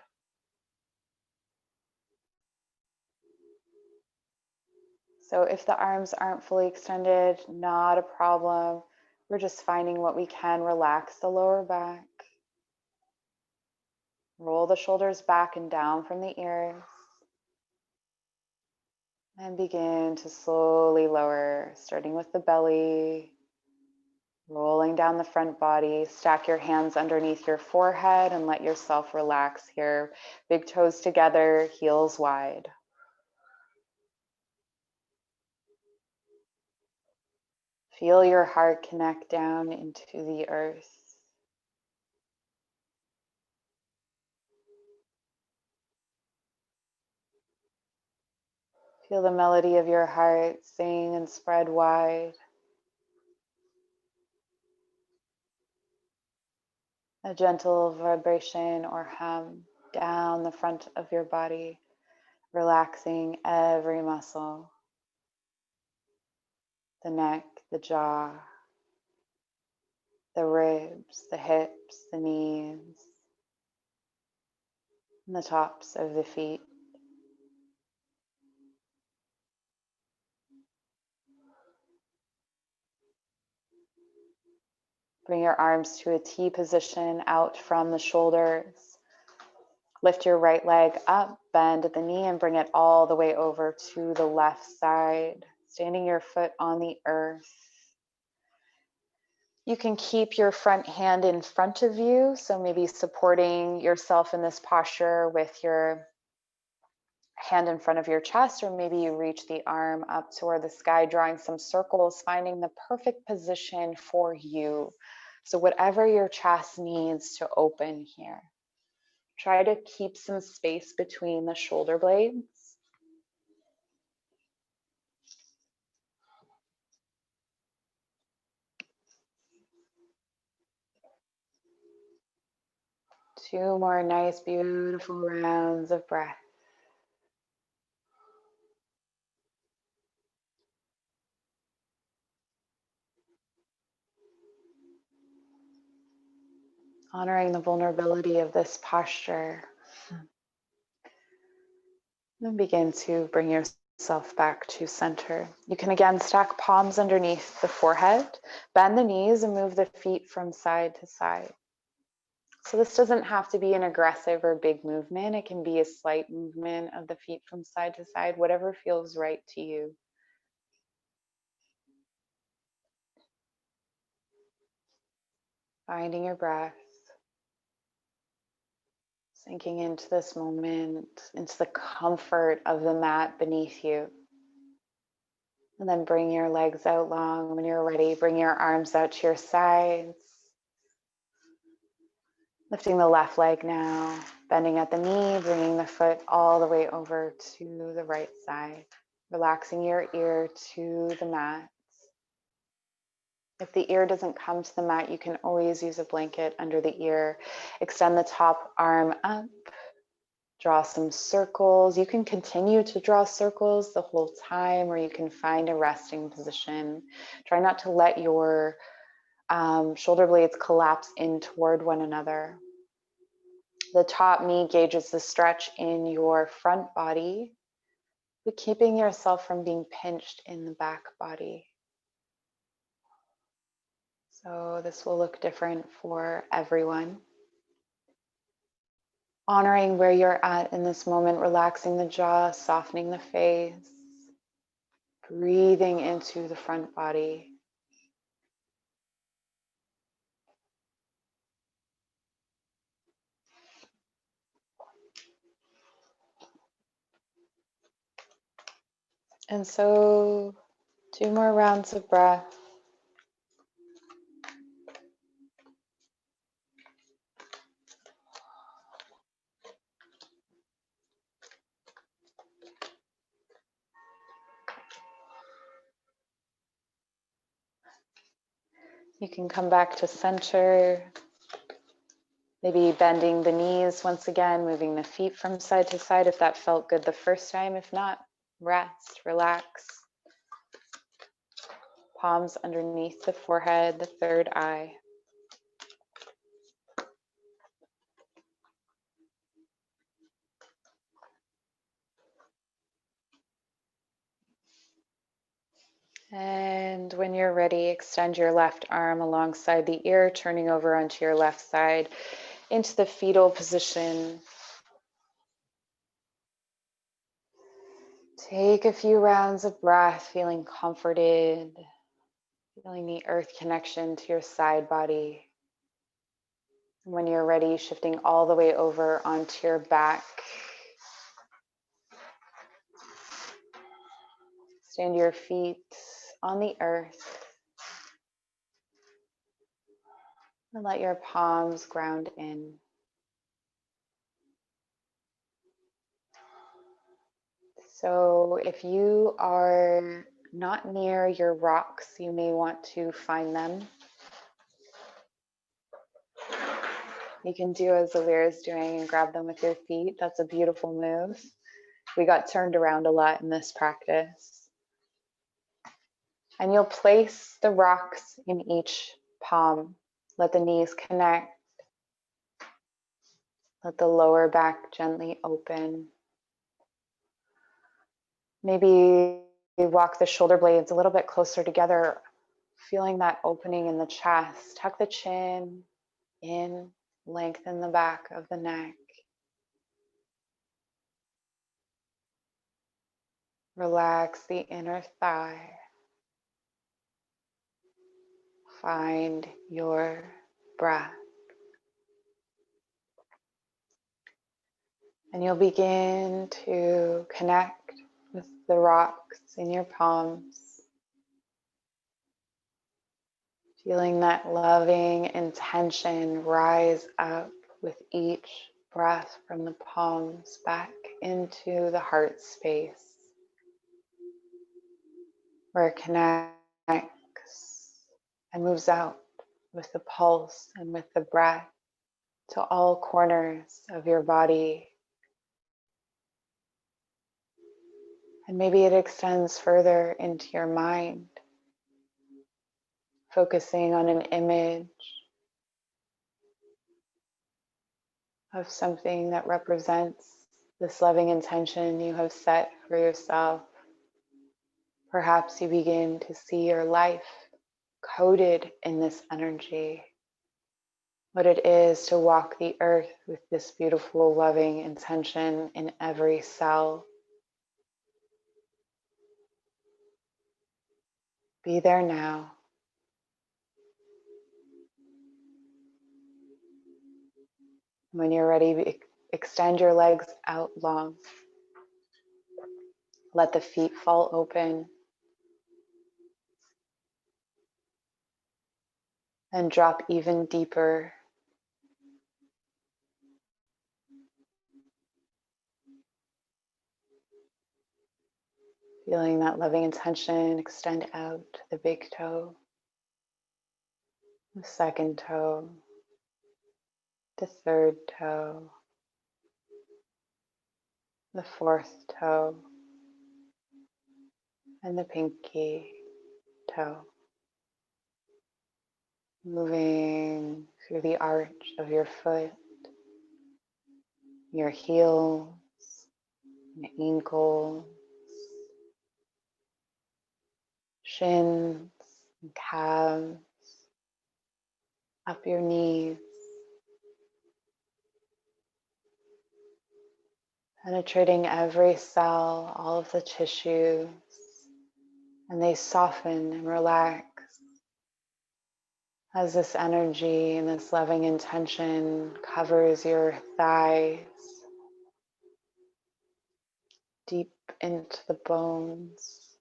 So if the arms aren't fully extended, not a problem. We're just finding what we can. Relax the lower back. Roll the shoulders back and down from the ears. And begin to slowly lower, starting with the belly, rolling down the front body. Stack your hands underneath your forehead and let yourself relax here. Big toes together, heels wide. Feel your heart connect down into the earth. Feel the melody of your heart sing and spread wide. A gentle vibration or hum down the front of your body, relaxing every muscle. The neck, the jaw, the ribs, the hips, the knees, and the tops of the feet. Bring your arms to a T position out from the shoulders. Lift your right leg up, bend at the knee, and bring it all the way over to the left side, standing your foot on the earth. You can keep your front hand in front of you, so maybe supporting yourself in this posture with your hand in front of your chest, or maybe you reach the arm up toward the sky, drawing some circles, finding the perfect position for you. So whatever your chest needs to open here. Try to keep some space between the shoulder blades. Two more nice, beautiful rounds of breath. Honoring the vulnerability of this posture. And begin to bring yourself back to center. You can again stack palms underneath the forehead, bend the knees and move the feet from side to side. So this doesn't have to be an aggressive or big movement. It can be a slight movement of the feet from side to side, whatever feels right to you. Finding your breath. Sinking into this moment, into the comfort of the mat beneath you. And then bring your legs out long. When you're ready, bring your arms out to your sides. Lifting the left leg now, bending at the knee, bringing the foot all the way over to the right side. Relaxing your ear to the mat. If the ear doesn't come to the mat, you can always use a blanket under the ear. Extend the top arm up. Draw some circles. You can continue to draw circles the whole time, or you can find a resting position. Try not to let your shoulder blades collapse in toward one another. The top knee gauges the stretch in your front body, but keeping yourself from being pinched in the back body. So this will look different for everyone. Honoring where you're at in this moment, relaxing the jaw, softening the face, breathing into the front body. And so 2 more rounds of breath. You can come back to center, maybe bending the knees once again, moving the feet from side to side if that felt good the first time. If not, rest, relax. Palms underneath the forehead, the third eye. And when you're ready, extend your left arm alongside the ear, turning over onto your left side into the fetal position. Take a few rounds of breath, feeling comforted, feeling the earth connection to your side body. And when you're ready, shifting all the way over onto your back. Stand your feet on the earth. And let your palms ground in. So if you are not near your rocks, you may want to find them. You can do as Alir is doing and grab them with your feet. That's a beautiful move. We got turned around a lot in this practice. And you'll place the rocks in each palm. Let the knees connect. Let the lower back gently open. Maybe walk the shoulder blades a little bit closer together, feeling that opening in the chest. Tuck the chin in, lengthen the back of the neck. Relax the inner thigh. Find your breath. And you'll begin to connect with the rocks in your palms. Feeling that loving intention rise up with each breath from the palms back into the heart space, where it connects and moves out with the pulse and with the breath to all corners of your body. And maybe it extends further into your mind, focusing on an image of something that represents this loving intention you have set for yourself. Perhaps you begin to see your life coded in this energy, what it is to walk the earth with this beautiful, loving intention in every cell. Be there now. When you're ready, Extend your legs out long. Let the feet fall open. And drop even deeper. Feeling that loving intention extend out the big toe, the second toe, the third toe, the fourth toe, and the pinky toe. Moving through the arch of your foot, your heels, and ankles, shins, and calves, up your knees, penetrating every cell, all of the tissues, and they soften and relax as this energy and this loving intention covers your thighs, deep into the bones,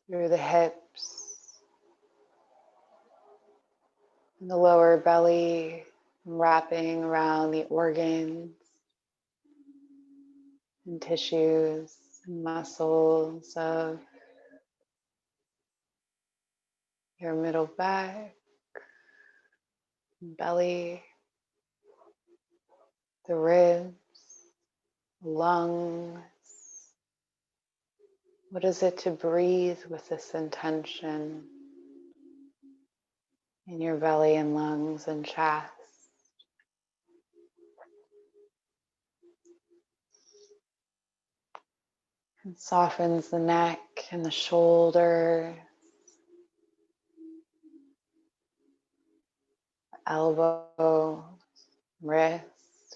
through the hips, and the lower belly, wrapping around the organs and tissues and muscles of your middle back, belly, the ribs, lungs. What is it to breathe with this intention in your belly and lungs and chest? It softens the neck and the shoulder, elbow, wrist,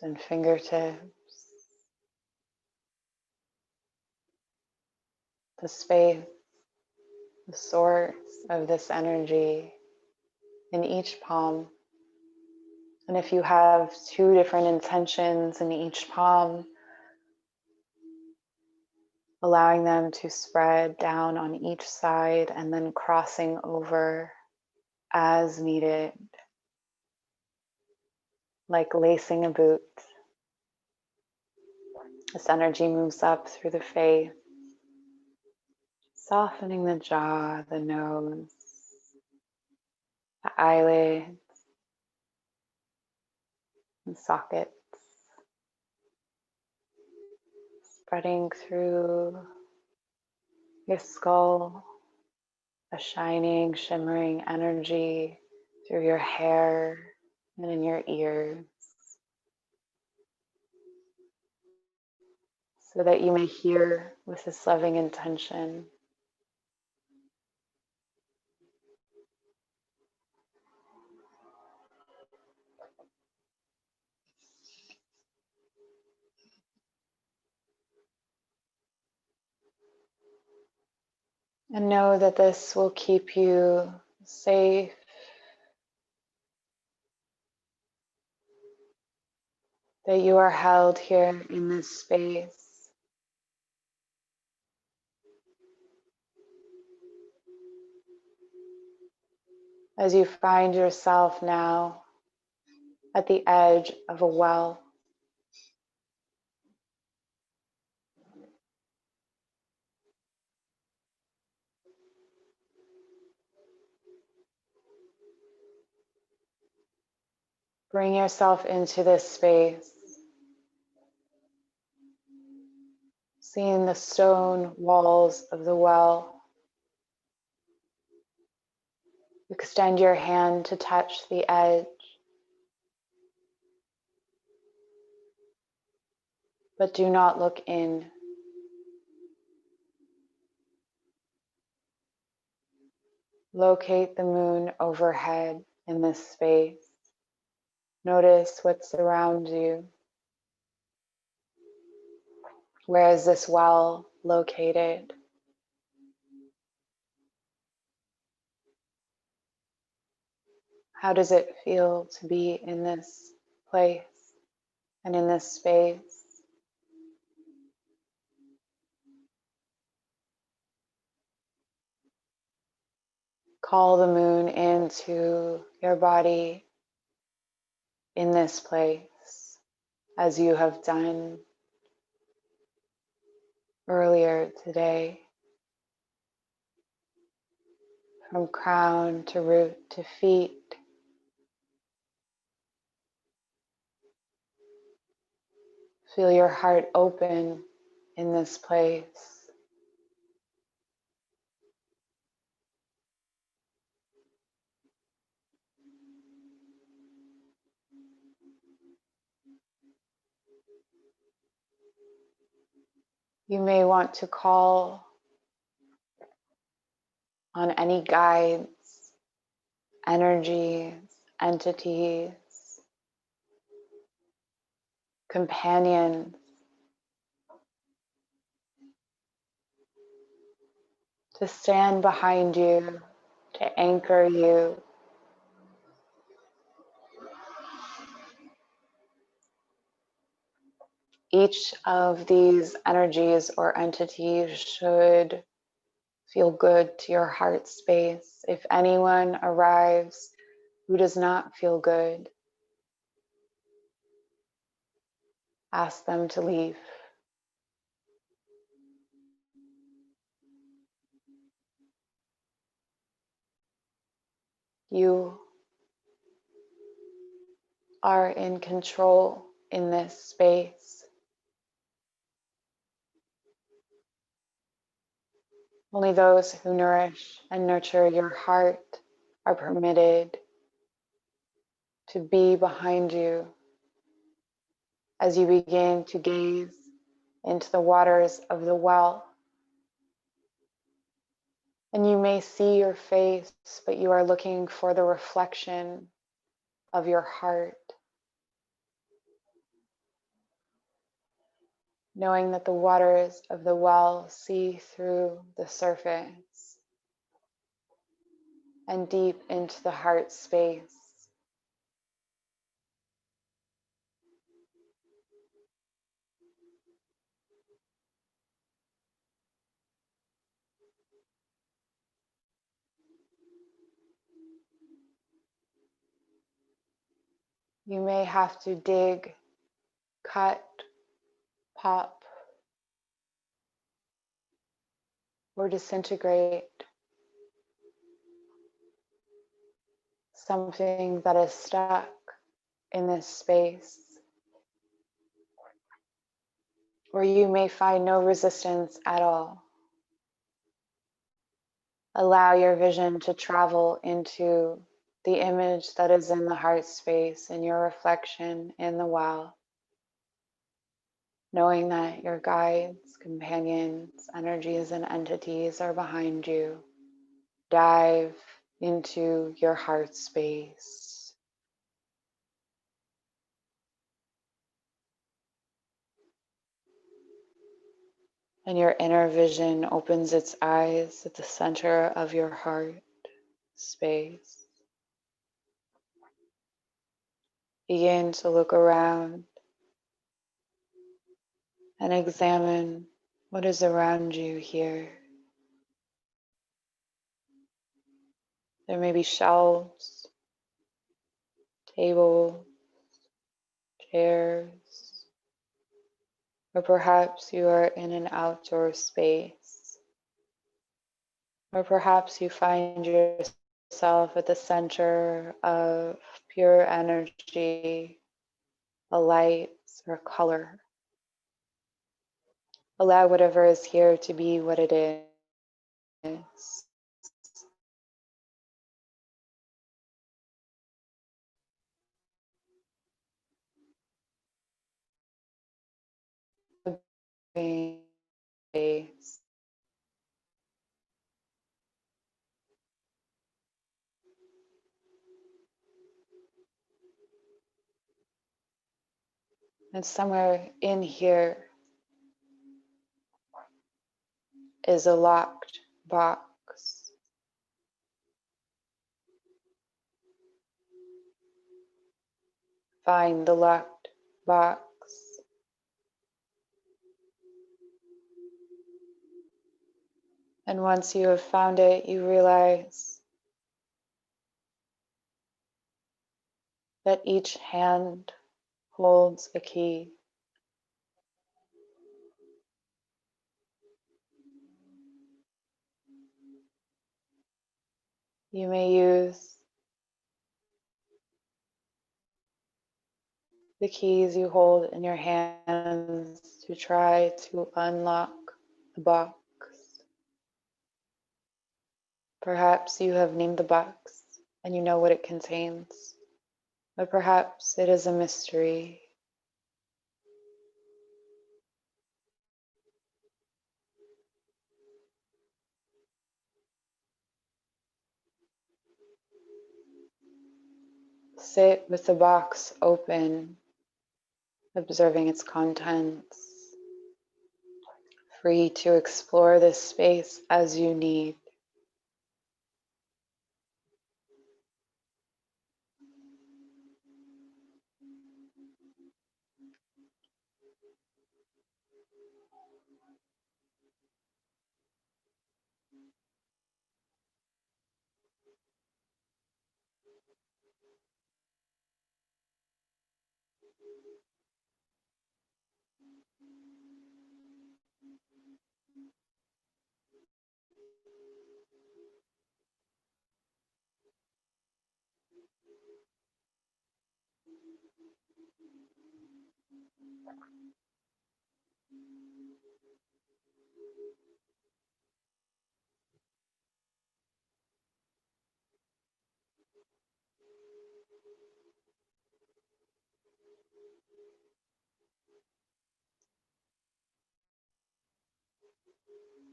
and fingertips. The space, the source of this energy in each palm. And if you have two different intentions in each palm, allowing them to spread down on each side and then crossing over as needed, like lacing a boot. This energy moves up through the face, softening the jaw, the nose, the eyelids, and sockets, spreading through your skull, a shining, shimmering energy through your hair and in your ears, so that you may hear with this loving intention. And know that this will keep you safe, that you are held here in this space. As you find yourself now at the edge of a well. Bring yourself into this space, seeing the stone walls of the well. Extend your hand to touch the edge, but do not look in. Locate the moon overhead in this space. Notice what's around you. Where is this well located? How does it feel to be in this place and in this space? Call the moon into your body in this place, as you have done earlier today, from crown to root to feet. Feel your heart open in this place. You may want to call on any guides, energies, entities, companions to stand behind you, to anchor you. Each of these energies or entities should feel good to your heart space. If anyone arrives who does not feel good, ask them to leave. You are in control in this space. Only those who nourish and nurture your heart are permitted to be behind you as you begin to gaze into the waters of the well. And you may see your face, but you are looking for the reflection of your heart, knowing that the waters of the well see through the surface and deep into the heart space. You may have to dig, cut, pop, or disintegrate something that is stuck in this space. Or you may find no resistance at all. Allow your vision to travel into the image that is in the heart space and your reflection in the well, knowing that your guides, companions, energies, and entities are behind you. Dive into your heart space. And your inner vision opens its eyes at the center of your heart space. Begin to look around and examine what is around you here. There may be shelves, tables, chairs, or perhaps you are in an outdoor space. Or perhaps you find yourself at the center of pure energy, a light or a color. Allow whatever is here to be what it is. Space. And somewhere in here is a locked box. find the locked box. And once you have found it, you realize that each hand holds a key. You may use the keys you hold in your hands to try to unlock the box. Perhaps you have named the box and you know what it contains, but perhaps it is a mystery. Sit with the box open, observing its contents, free to explore this space as you need.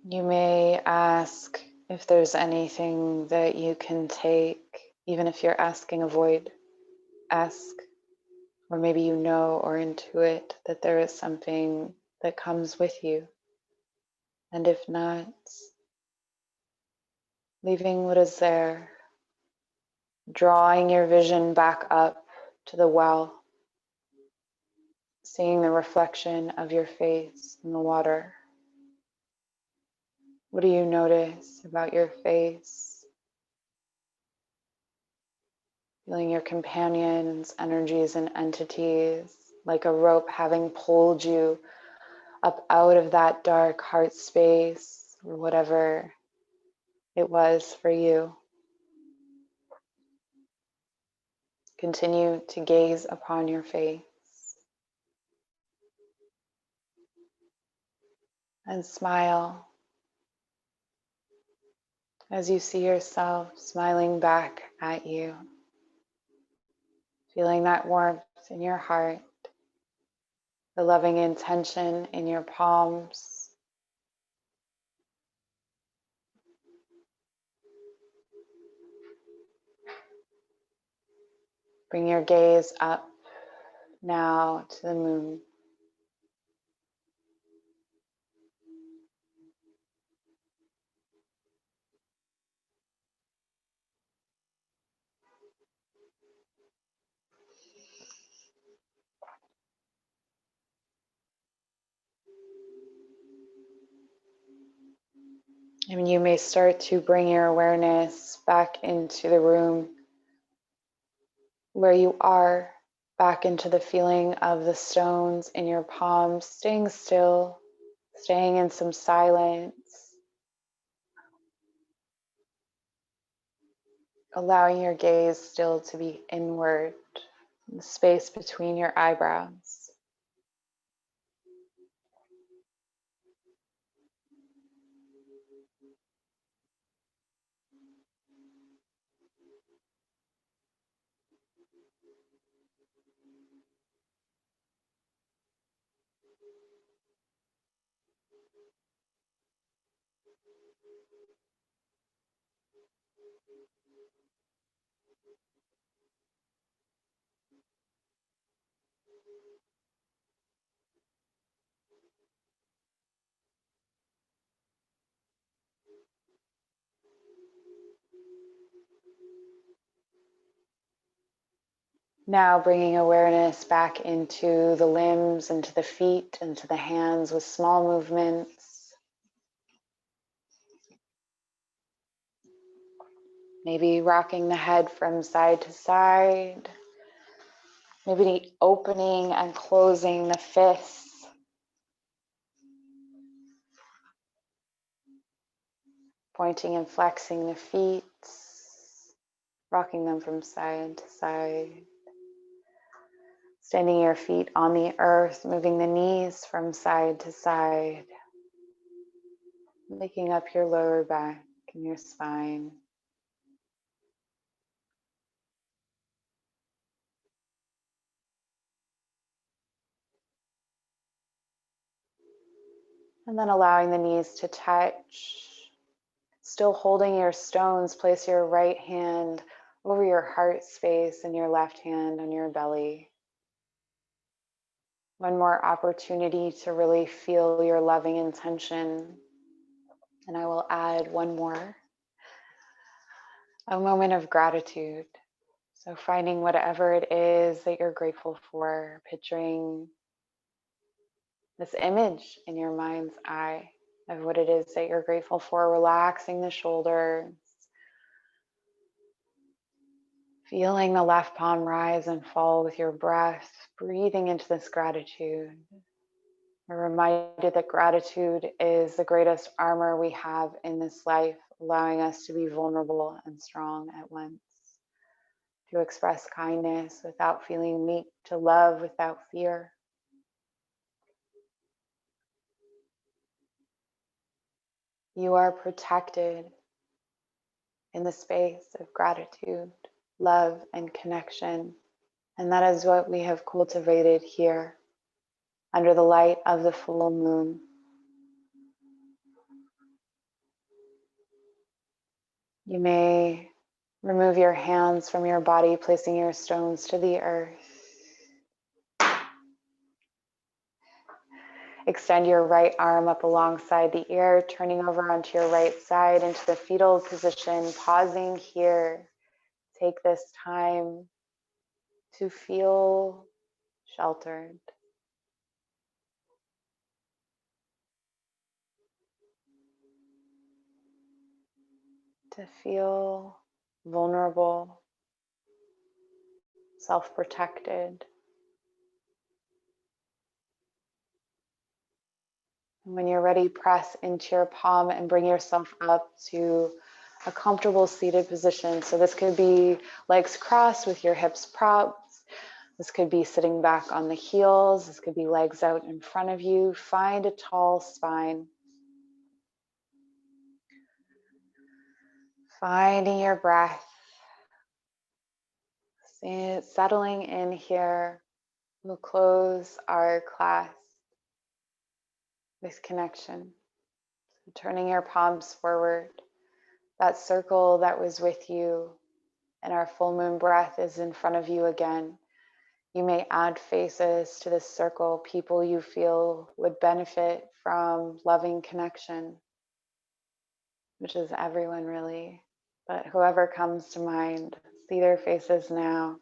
You may ask if there's anything that you can take, even if you're asking a void. Ask, or maybe you know or intuit that there is something that comes with you. And if not, leaving what is there, drawing your vision back up to the well, seeing the reflection of your face in the water. What do you notice about your face? Feeling your companions, energies, and entities like a rope having pulled you up out of that dark heart space or whatever it was for you. Continue to gaze upon your face and smile as you see yourself smiling back at you, feeling that warmth in your heart, the loving intention in your palms. Bring your gaze up now to the moon. And you may start to bring your awareness back into the room where you are, back into the feeling of the stones in your palms, staying still, staying in some silence, allowing your gaze still to be inward, the space between your eyebrows. Now bringing awareness back into the limbs, into the feet, into the hands with small movements. Maybe rocking the head from side to side. Maybe opening and closing the fists. Pointing and flexing the feet. Rocking them from side to side. Standing your feet on the earth, moving the knees from side to side. Waking up your lower back and your spine. And then allowing the knees to touch. Still holding your stones, place your right hand over your heart space and your left hand on your belly. One more opportunity to really feel your loving intention. And I will add one more. A moment of gratitude. So finding whatever it is that you're grateful for, picturing this image in your mind's eye of what it is that you're grateful for, relaxing the shoulders, feeling the left palm rise and fall with your breath, breathing into this gratitude. We're reminded that gratitude is the greatest armor we have in this life, allowing us to be vulnerable and strong at once, to express kindness without feeling weak, to love without fear. You are protected in the space of gratitude, love, and connection. And that is what we have cultivated here under the light of the full moon. You may remove your hands from your body, placing your stones to the earth. Extend your right arm up alongside the ear, turning over onto your right side into the fetal position, pausing here. Take this time to feel sheltered. To feel vulnerable, self-protected. And when you're ready, press into your palm and bring yourself up to a comfortable seated position. So this could be legs crossed with your hips propped. This could be sitting back on the heels. This could be legs out in front of you. Find a tall spine. Finding your breath. Settling in here. We'll close our class with connection. So turning your palms forward. That circle that was with you and our full moon breath is in front of you again. You may add faces to this circle, people you feel would benefit from loving connection, which is everyone really, but whoever comes to mind, see their faces now.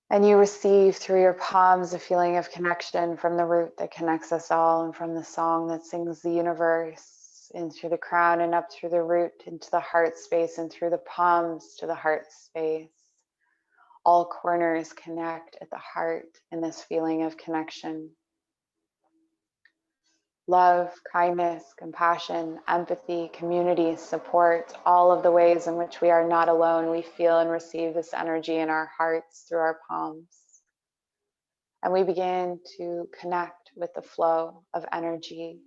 And you receive through your palms a feeling of connection from the root that connects us all and from the song that sings the universe, in through the crown and up through the root, into the heart space and through the palms to the heart space. All corners connect at the heart in this feeling of connection. Love, kindness, compassion, empathy, community, support, all of the ways in which we are not alone. We feel and receive this energy in our hearts through our palms. And we begin to connect with the flow of energy.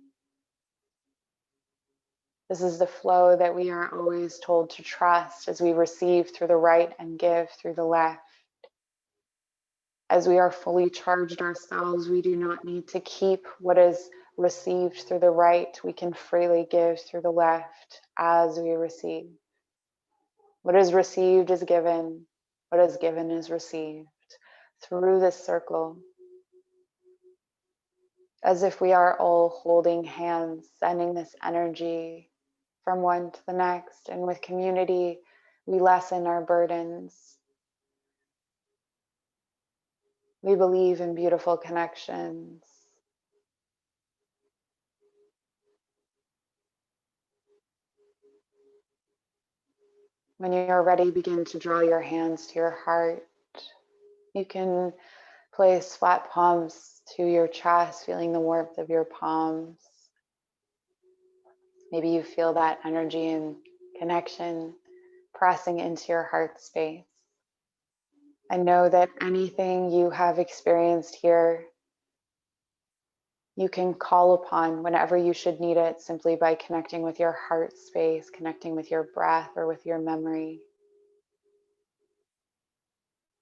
This is the flow that we are always told to trust as we receive through the right and give through the left. As we are fully charged ourselves, we do not need to keep what is received through the right. We can freely give through the left as we receive. What is received is given. What is given is received through this circle. As if we are all holding hands, sending this energy from one to the next. And with community, We lessen our burdens. We believe in beautiful connections. When you're ready, begin to draw your hands to your heart. You can place flat palms to your chest, feeling the warmth of your palms. Maybe you feel that energy and connection pressing into your heart space. And know that anything you have experienced here, you can call upon whenever you should need it, simply by connecting with your heart space, connecting with your breath or with your memory,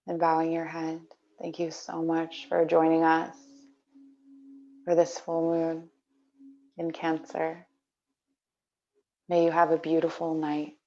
and bowing your head. Thank you so much for joining us for this full moon in Cancer. May you have a beautiful night.